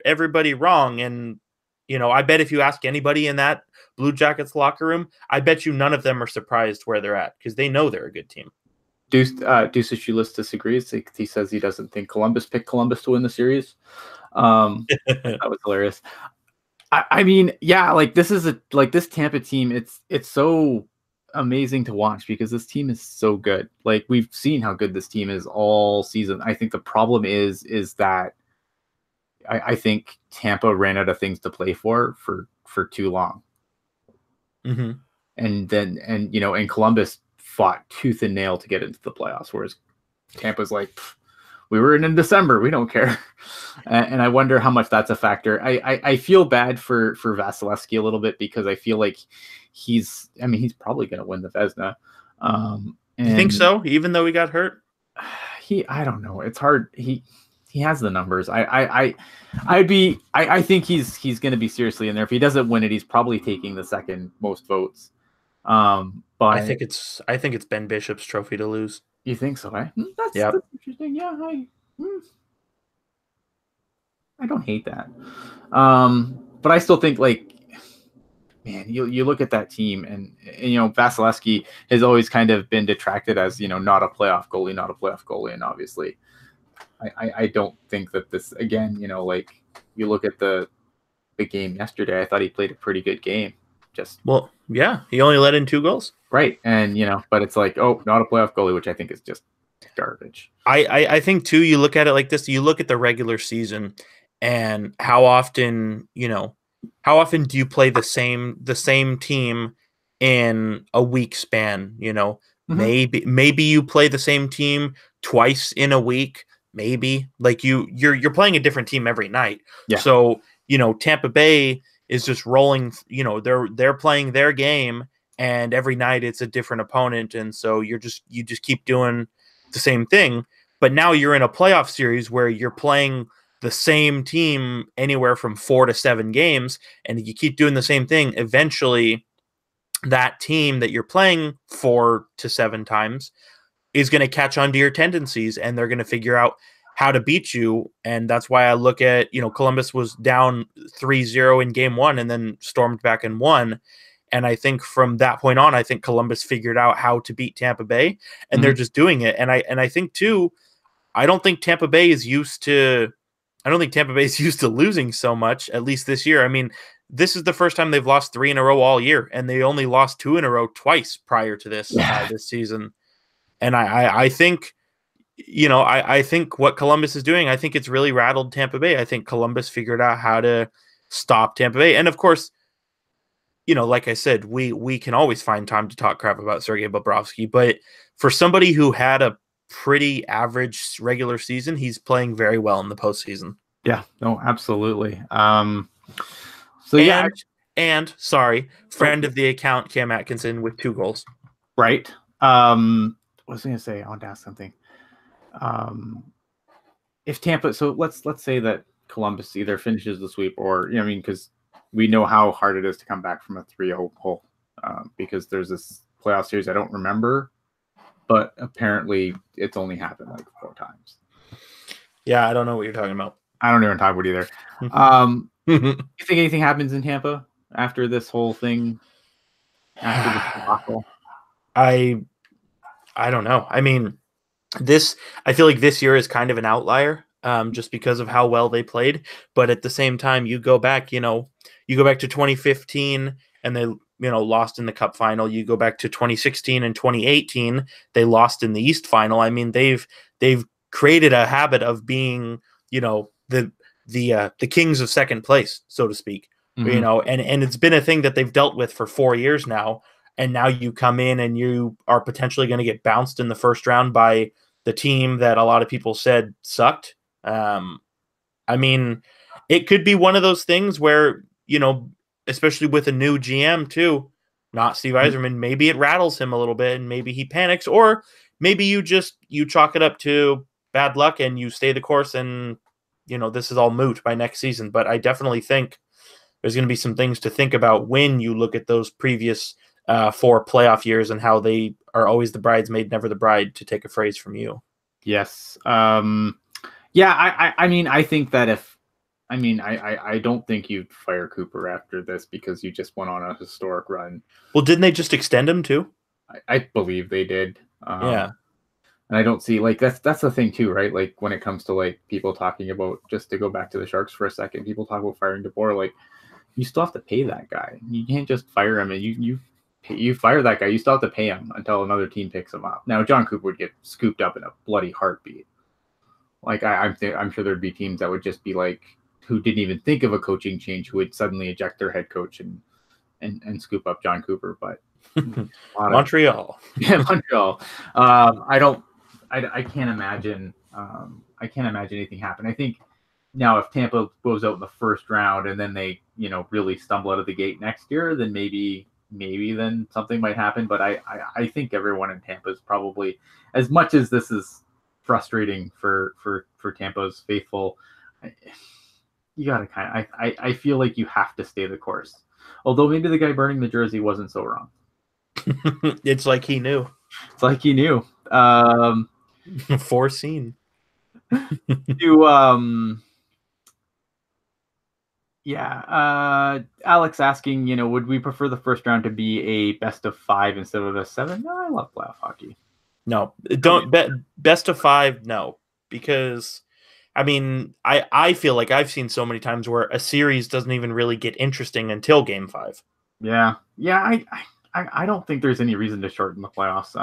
everybody wrong. And, I bet if you ask anybody in that Blue Jackets locker room, I bet you none of them are surprised where they're at because they know they're a good team. Deuce Schulis disagrees. He says he doesn't think Columbus picked Columbus to win the series. That was hilarious. I mean, yeah, like this Tampa team, it's so amazing to watch because this team is so good. Like we've seen how good this team is all season. I think the problem is that I think Tampa ran out of things to play for too long. And Columbus fought tooth and nail to get into the playoffs, whereas Tampa's like, we were in December, we don't care. And I wonder how much that's a factor. I feel bad for Vasilevsky a little bit because I feel like he's probably going to win the Vezina. You think so? Even though he got hurt? I don't know. It's hard. He has the numbers. I think he's going to be seriously in there. If he doesn't win it, he's probably taking the second most votes. But I think it's Ben Bishop's trophy to lose. You think so, eh? That's interesting. Yeah, I don't hate that. But I still think, like, man, you look at that team and Vasilevsky has always kind of been detracted as, not a playoff goalie. And obviously I don't think that this, again, like you look at the game yesterday, I thought he played a pretty good game. just Well, yeah, he only let in 2 goals. right. And but it's like, oh, not a playoff goalie, which I think is just garbage. I think too, you look at it like this, you look at the regular season and how often do you play the same team in a week span? Maybe you play the same team twice in a week, maybe. Like you're playing a different team every night. Yeah. So, Tampa Bay is just rolling, they're playing their game, and every night it's a different opponent, and so you just keep doing the same thing. But now you're in a playoff series where you're playing the same team anywhere from 4 to 7 games, and you keep doing the same thing. Eventually, that team that you're playing 4 to 7 times is going to catch on to your tendencies, and they're going to figure out how to beat you. And that's why I look at, Columbus was down 3-0 in game 1 and then stormed back and won. And I think from that point on, I think Columbus figured out how to beat Tampa Bay, and they're just doing it. And I think too, I don't think Tampa Bay is used to losing so much, at least this year. I mean, this is the first time they've lost 3 in a row all year, and they only lost 2 in a row twice prior to this this season. And I think, I think what Columbus is doing, I think it's really rattled Tampa Bay. I think Columbus figured out how to stop Tampa Bay. And of course, like I said, we can always find time to talk crap about Sergei Bobrovsky, but for somebody who had a pretty average regular season, he's playing very well in the postseason. Yeah, no, absolutely. Friend of the account, Cam Atkinson with 2 goals. Right. What was I going to say? I want to ask something. If Tampa, so let's say that Columbus either finishes the sweep or, because we know how hard it is to come back from a 3-0 hole, because there's this playoff series I don't remember, but apparently it's only happened like 4 times. Yeah, I don't know what you're talking about. I don't even talk about either. You think anything happens in Tampa after this whole thing? After this debacle? I don't know. I mean, I feel like this year is kind of an outlier, just because of how well they played. But at the same time, you go back to 2015 and they, lost in the Cup final. You go back to 2016 and 2018, they lost in the East final. I mean, they've created a habit of being, the kings of second place, so to speak. And it's been a thing that they've dealt with for 4 years now. And now you come in and you are potentially going to get bounced in the first round by the team that a lot of people said sucked. I mean, it could be one of those things where, especially with a new GM too, not Steve Yzerman, maybe it rattles him a little bit and maybe he panics, or maybe you chalk it up to bad luck and you stay the course and, this is all moot by next season. But I definitely think there's going to be some things to think about when you look at those previous 4 playoff years and how they are always the bridesmaid, never the bride, to take a phrase from you. Yes. I mean, I think that I don't think you'd fire Cooper after this because you just went on a historic run. Well, didn't they just extend him too? I believe they did. Yeah. And I don't see, that's the thing too, right? Like when it comes to people talking about, just to go back to the Sharks for a second, people talk about firing DeBoer, you still have to pay that guy. You can't just fire him and you fire that guy, you still have to pay him until another team picks him up. Now, John Cooper would get scooped up in a bloody heartbeat. I'm sure there'd be teams that would just be who didn't even think of a coaching change, who would suddenly eject their head coach and scoop up John Cooper. But Montreal. Montreal. I can't imagine. I can't imagine anything happen. I think now if Tampa goes out in the first round and then they really stumble out of the gate next year, then maybe then something might happen. But I think everyone in Tampa is probably, as much as this is frustrating for Tampa's faithful, you gotta I feel like you have to stay the course. Although maybe the guy burning the jersey wasn't so wrong. It's like he knew. Foreseen. Alex asking, would we prefer the first round to be a best of 5 instead of a best 7? No, I love playoff hockey. No, don't bet best of 5. No, because I mean, I feel like I've seen so many times where a series doesn't even really get interesting until game 5. Yeah. Yeah. I don't think there's any reason to shorten the playoffs.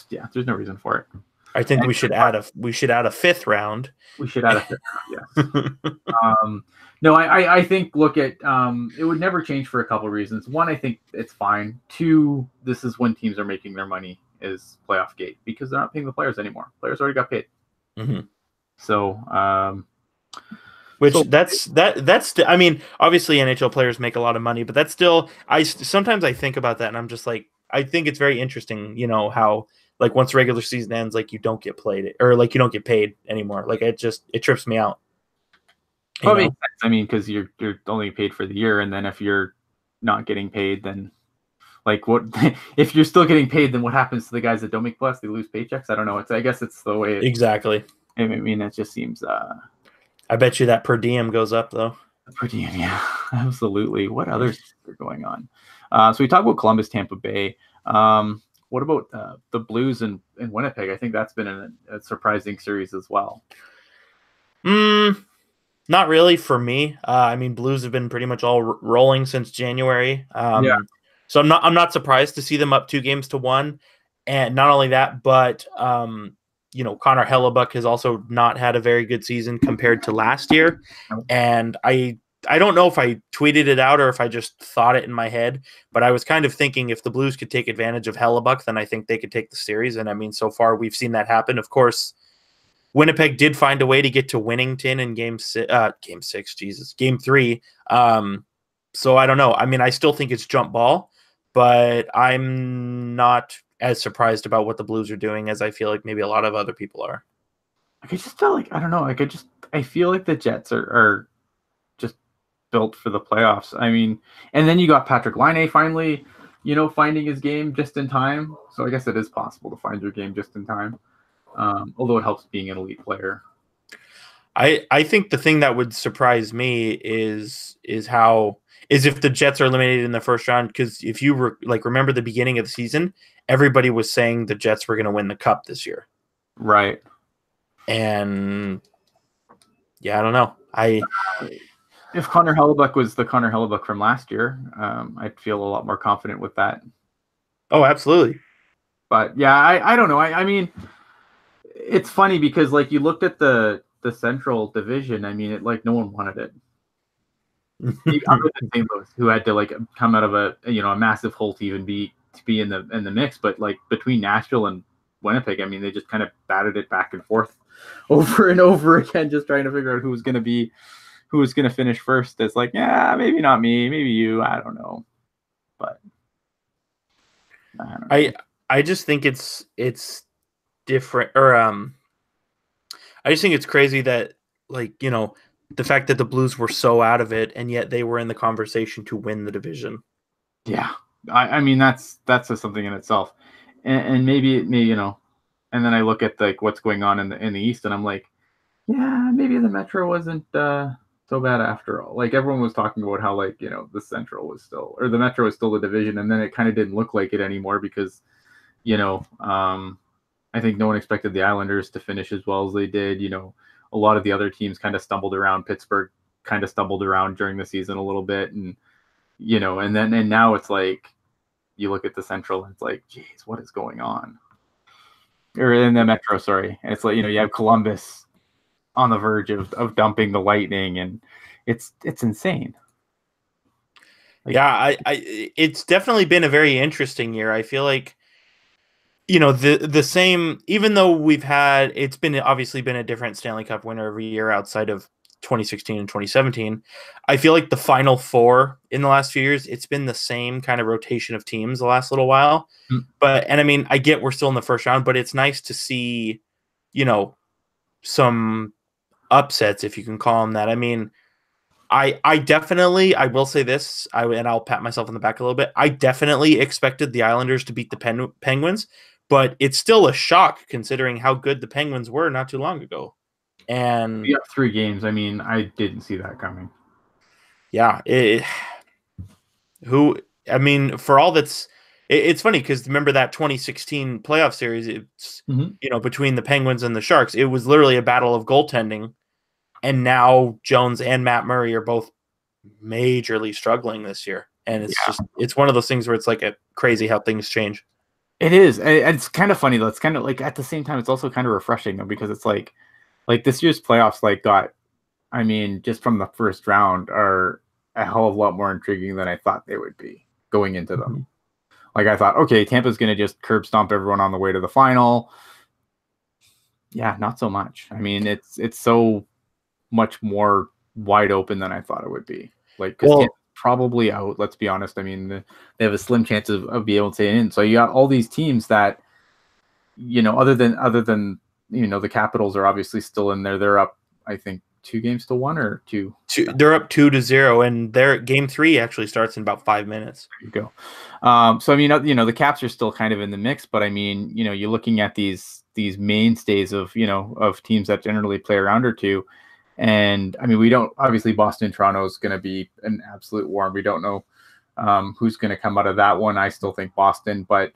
Yeah, there's no reason for it. I think we should add a fifth round. We should add a fifth round, yes. No, I think look at it would never change for a couple of reasons. One, I think it's fine. Two, this is when teams are making their money is playoff gate because they're not paying the players anymore. Players already got paid. Mm-hmm. So that's I mean, obviously NHL players make a lot of money, but that's still sometimes I think about that and I'm just like, I think it's very interesting, how like once regular season ends, like you don't get played or like you don't get paid anymore. Like it trips me out. Well, makes sense. I mean, because you're only paid for the year, and then if you're not getting paid, then like what if you're still getting paid, then what happens to the guys that don't make playoffs? They lose paychecks. I don't know. I guess it's the way exactly. I mean, it just seems. I bet you that per diem goes up though. Per diem, yeah, absolutely. What others are going on? So we talk about Columbus, Tampa Bay. What about the Blues in Winnipeg? I think that's been a surprising series as well. Not really for me. I mean, Blues have been pretty much all rolling since January. Yeah. So I'm not surprised to see them up 2-1, and not only that, but Connor Hellebuyck has also not had a very good season compared to last year, and I don't know if I tweeted it out or if I just thought it in my head, but I was kind of thinking if the Blues could take advantage of Hellebuyck, then I think they could take the series. And I mean, so far we've seen that happen. Of course, Winnipeg did find a way to get to Winnington in game 3. So I don't know. I mean, I still think it's jump ball, but I'm not as surprised about what the Blues are doing as I feel like maybe a lot of other people are. I just felt like, I don't know. I feel like the Jets are just built for the playoffs. I mean, and then you got Patrick Laine finally, finding his game just in time. So I guess it is possible to find your game just in time. Although it helps being an elite player. I think the thing that would surprise me is if the Jets are eliminated in the first round, because if you remember the beginning of the season, everybody was saying the Jets were going to win the Cup this year. Right. And yeah, I don't know. If Connor Hellebuyck was the Connor Hellebuyck from last year, I'd feel a lot more confident with that. Oh, absolutely. But yeah, I don't know. I mean, it's funny because you looked at the Central Division. I mean, no one wanted it. Other than St. Louis, who had to come out of a massive hole to even be in the mix. But between Nashville and Winnipeg, I mean, they just kind of batted it back and forth over and over again, just trying to figure out who was going to finish first. It's maybe not me, maybe you. I don't know. But I don't know. I just think it's different, or I just think it's crazy that the fact that the Blues were so out of it and yet they were in the conversation to win the division. Yeah, I mean that's something in itself, and maybe and then I look at what's going on in the East and I'm like, yeah, maybe the Metro wasn't so bad after all. Everyone was talking about how the Central was still, or the Metro was still the division, and then it kind of didn't look like it anymore because I think no one expected the Islanders to finish as well as they did. A lot of the other teams kind of stumbled around. Pittsburgh kind of stumbled around during the season a little bit. And, and now it's you look at the Central and it's geez, what is going on? Or in the Metro, sorry. And it's you have Columbus on the verge of dumping the Lightning, and it's insane. Yeah, it's definitely been a very interesting year. I feel like, the same, even though it's been obviously been a different Stanley Cup winner every year outside of 2016 and 2017. I feel like the Final Four in the last few years, it's been the same kind of rotation of teams the last little while. And I mean, I get we're still in the first round, but it's nice to see, some upsets, if you can call them that. I mean, I definitely, I will say this, and I'll pat myself on the back a little bit. I definitely expected the Islanders to beat the Penguins, but it's still a shock considering how good the Penguins were not too long ago. And we have 3 games. I mean, I didn't see that coming. Yeah, for all that's, it's funny because remember that 2016 playoff series? It's between the Penguins and the Sharks. It was literally a battle of goaltending, and now Jones and Matt Murray are both majorly struggling this year. And it's Yeah. it's one of those things where it's like crazy how things change. It is. It's kind of funny though. It's kind of like at the same time, it's also kind of refreshing though, because it's like this year's playoffs, I mean, just from the first round are a hell of a lot more intriguing than I thought they would be going into them. Mm-hmm. Like I thought, okay, Tampa's going to just curb stomp everyone on the way to the final. Yeah, not so much. I mean, it's so much more wide open than I thought it would be. Like, because Tampa's probably out. Let's be honest. I mean, they have a slim chance of being able to stay in. So you got all these teams that, other than the Capitals are obviously still in there. They're up, I think, 2 games to 1 or 2. They're up 2-0, and their game 3 actually starts in about 5 minutes. There you go. So I mean, the Caps are still kind of in the mix, but I mean, you're looking at these mainstays of teams that generally play a round or two, and I mean, we don't obviously Boston, Toronto is going to be an absolute war. We don't know who's going to come out of that one. I still think Boston, but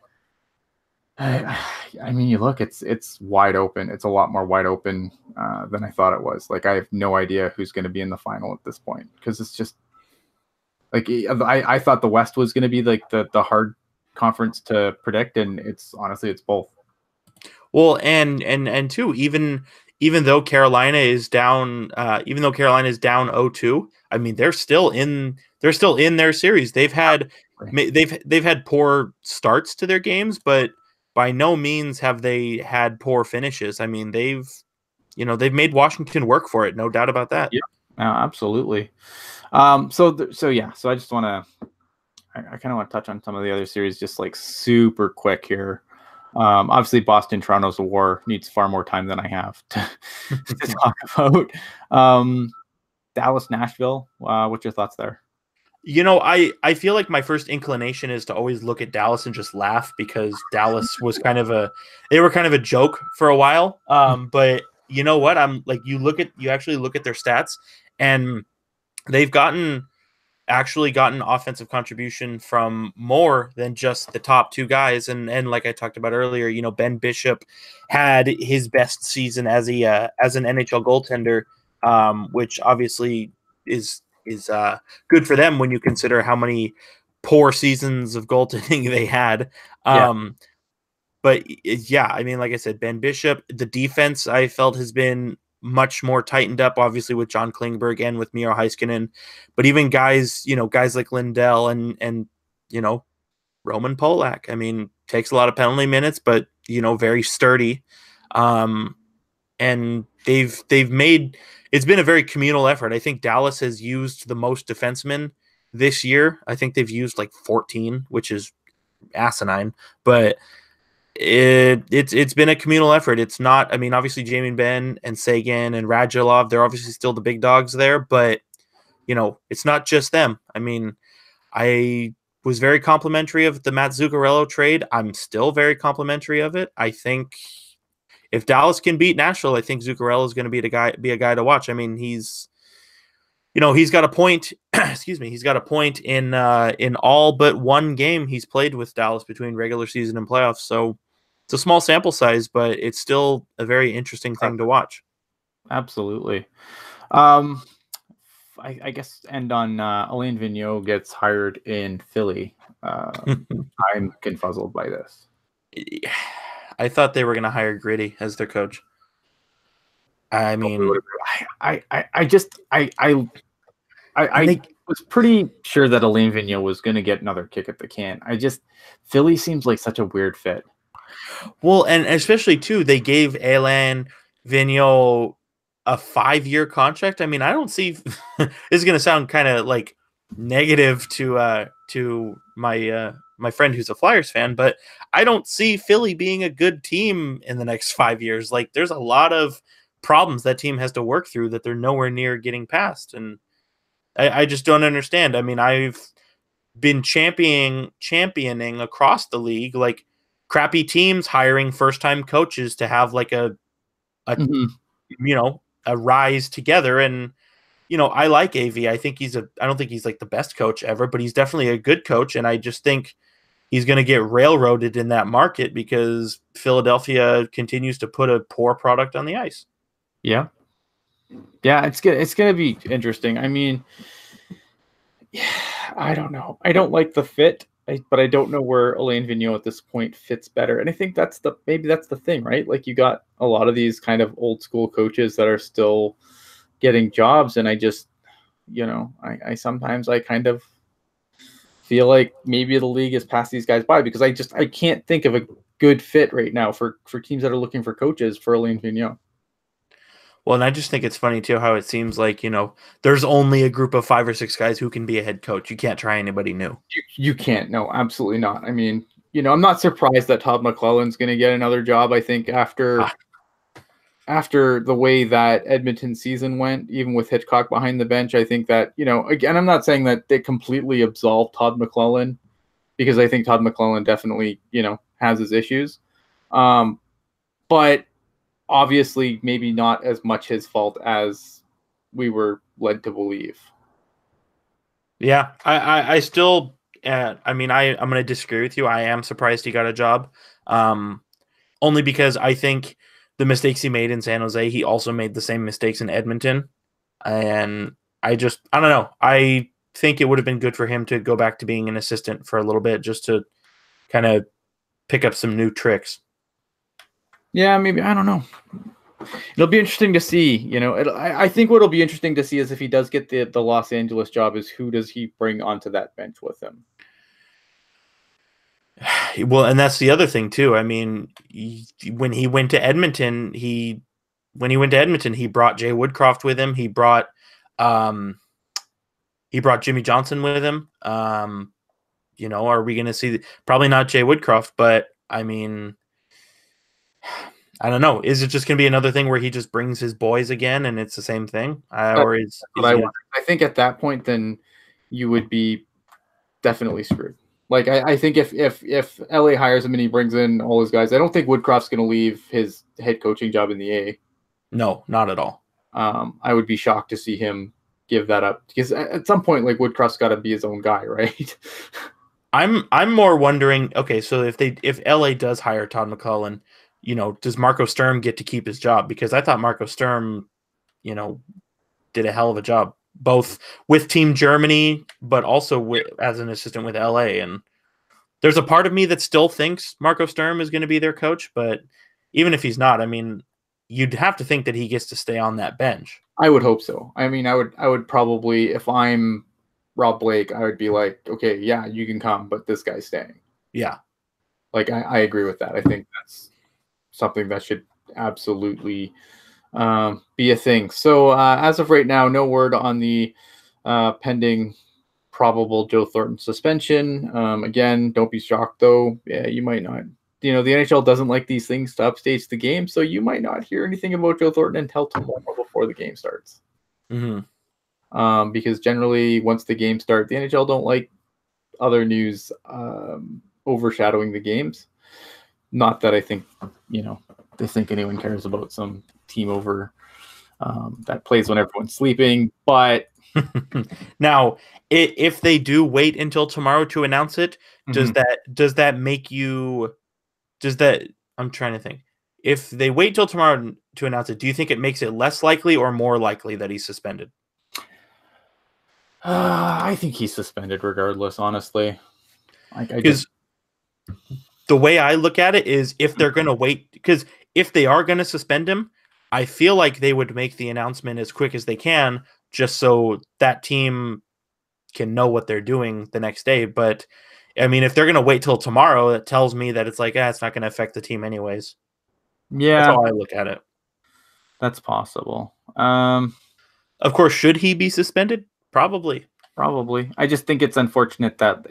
I mean, you look, it's wide open. It's a lot more wide open than I thought it was. Like, I have no idea who's going to be in the final at this point, because it's just like I thought the West was going to be like the hard conference to predict, and it's honestly it's both. Well, and too, even though Carolina is down, 0-2, I mean they're still in their series. They've had poor starts to their games, but by no means have they had poor finishes. I mean, they've made Washington work for it, no doubt about that. Yeah, absolutely. So yeah, so I just want to, I kind of want to touch on some of the other series just like super quick here. Obviously, Boston, Toronto's a war, needs far more time than I have to talk about. Dallas, Nashville, what's your thoughts there? I feel like my first inclination is to always look at Dallas and just laugh, because Dallas was they were kind of a joke for a while. But you know what? I'm like, you actually look at their stats, and they've actually gotten offensive contribution from more than just the top 2 guys. And like I talked about earlier, Ben Bishop had his best season as an NHL goaltender, which obviously is good for them when you consider how many poor seasons of goaltending they had. But yeah, I mean, like I said, Ben Bishop, the defense I felt has been much more tightened up, obviously with John Klingberg and with Miro Heiskanen, but even guys like Lindell and Roman Polak, I mean, takes a lot of penalty minutes, but very sturdy. And they've made, it's been a very communal effort. I think Dallas has used the most defensemen this year. I think they've used like 14, which is asinine, but it's been a communal effort. It's not, I mean, obviously Jamie Benn and Sagan and Radulov, they're obviously still the big dogs there, but it's not just them. I mean, I was very complimentary of the Matt Zuccarello trade. I'm still very complimentary of it. I think if Dallas can beat Nashville, I think Zuccarello is going to be a guy to watch. I mean, he's got a point. Excuse me, he's got a point in all but one game he's played with Dallas between regular season and playoffs. So it's a small sample size, but it's still a very interesting thing to watch. Absolutely. I guess end on Alain Vigneault gets hired in Philly. I'm confuzzled by this. I thought they were going to hire Gritty as their coach. I mean, I was pretty sure that Alain Vigneault was going to get another kick at the can. Philly seems like such a weird fit. Well, and especially too, they gave Alain Vigneault a 5-year contract. I mean, I don't see. This is going to sound kind of like negative to my friend who's a Flyers fan, but I don't see Philly being a good team in the next 5 years. Like, there's a lot of problems that team has to work through that they're nowhere near getting past, and I just don't understand. I mean, I've been championing across the league, like crappy teams hiring first-time coaches to have like a rise together. And I like AV. I don't think he's like the best coach ever, but he's definitely a good coach. And I just think he's going to get railroaded in that market because Philadelphia continues to put a poor product on the ice. Yeah. Yeah, it's good. It's going to be interesting. I mean, Yeah, I don't know. I don't like the fit, but I don't know where Alain Vigneault at this point fits better. And I think maybe that's the thing, right? Like you got a lot of these kind of old school coaches that are still getting jobs, and I just, I sometimes I kind of feel like maybe the league has passed these guys by because I can't think of a good fit right now for teams that are looking for coaches for Alain Vigneault. Well, and I just think it's funny too how it seems like, there's only a group of 5 or 6 guys who can be a head coach. You can't try anybody new. You can't. No, absolutely not. I mean, I'm not surprised that Todd McClellan's going to get another job. I think after the way that Edmonton season went, even with Hitchcock behind the bench, I think that, again, I'm not saying that they completely absolved Todd McClellan because I think Todd McClellan definitely, has his issues. But obviously maybe not as much his fault as we were led to believe. Yeah, I still, I'm going to disagree with you. I am surprised he got a job, only because I think the mistakes he made in San Jose, he also made the same mistakes in Edmonton, and I don't know. I think it would have been good for him to go back to being an assistant for a little bit, just to kind of pick up some new tricks. Yeah, maybe. I don't know. It'll be interesting to see. I think what'll be interesting to see is if he does get the Los Angeles job, is who does he bring onto that bench with him? Well, and that's the other thing too. I mean, when he went to Edmonton, he brought Jay Woodcroft with him. He brought Jimmy Johnson with him. Are we going to see probably not Jay Woodcroft, but I mean, I don't know. Is it just going to be another thing where he just brings his boys again and it's the same thing? I think at that point, then you would be definitely screwed. Like I think if LA hires him and he brings in all his guys, I don't think Woodcroft's going to leave his head coaching job in the A. No, not at all. I would be shocked to see him give that up because at some point, like Woodcroft's got to be his own guy, right? I'm more wondering. Okay, so if LA does hire Todd McClellan, does Marco Sturm get to keep his job? Because I thought Marco Sturm, did a hell of a job, both with Team Germany, but also as an assistant with LA. And there's a part of me that still thinks Marco Sturm is going to be their coach, but even if he's not, I mean, you'd have to think that he gets to stay on that bench. I would hope so. I mean, I would probably, if I'm Rob Blake, I would be like, okay, yeah, you can come, but this guy's staying. Yeah. Like, I agree with that. I think that's something that should absolutely be a thing. So as of right now, no word on the pending probable Joe Thornton suspension. Again, don't be shocked though. Yeah, you might not. The NHL doesn't like these things to upstage the game, so you might not hear anything about Joe Thornton until tomorrow before the game starts. Mm-hmm. Because generally, once the game starts, the NHL don't like other news overshadowing the games. Not that I think, they think anyone cares about some team over that plays when everyone's sleeping. But now, if they do wait until tomorrow to announce it, does that make you? I'm trying to think. If they wait till tomorrow to announce it, do you think it makes it less likely or more likely that he's suspended? I think he's suspended regardless, honestly. Because the way I look at it is if they're going to wait, because if they are going to suspend him, I feel like they would make the announcement as quick as they can, just so that team can know what they're doing the next day. But I mean, if they're going to wait till tomorrow, that tells me that it's like, it's not going to affect the team anyways. Yeah. That's how I look at it. That's possible. Of course, should he be suspended? Probably. I just think it's unfortunate that,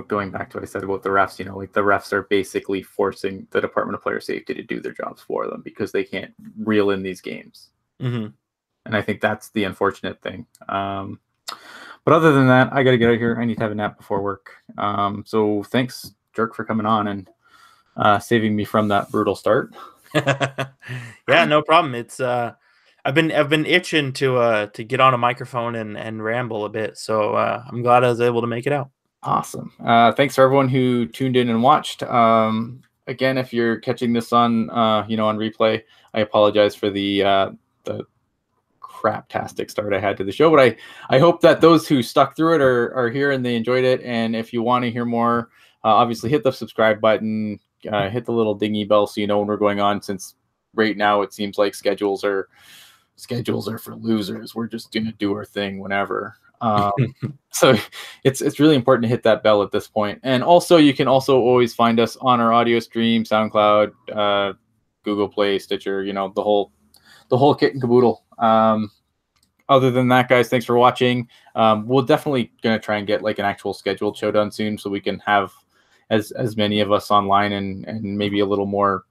going back to what I said about the refs, like the refs are basically forcing the Department of Player Safety to do their jobs for them because they can't reel in these games. Mm-hmm. And I think that's the unfortunate thing. But other than that, I got to get out of here. I need to have a nap before work. So thanks, Jerk, for coming on and saving me from that brutal start. Yeah, no problem. It's I've been itching to get on a microphone and ramble a bit, so I'm glad I was able to make it out. Awesome. Thanks for everyone who tuned in and watched. Again, if you're catching this on on replay, I apologize for the craptastic start I had to the show, but I hope that those who stuck through it are here and they enjoyed it. And if you want to hear more, obviously hit the subscribe button, hit the little dingy bell so you know when we're going on, since right now it seems like schedules are for losers. We're just going to do our thing whenever. So it's really important to hit that bell at this point. And also, you can also always find us on our audio stream, SoundCloud, Google Play, Stitcher, the whole kit and caboodle. Other than that, guys, thanks for watching. We'll definitely going to try and get like an actual scheduled show done soon, so we can have as many of us online and maybe a little more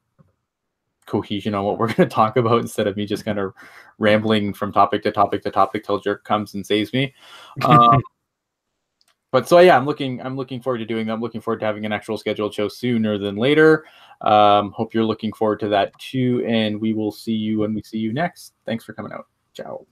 cohesion on what we're going to talk about, instead of me just kind of rambling from topic to topic to topic till Jerk comes and saves me. But so yeah, I'm looking forward to doing that. I'm looking forward to having an actual scheduled show sooner than later. Hope you're looking forward to that too, and we will see you when we see you next. Thanks for coming out. Ciao.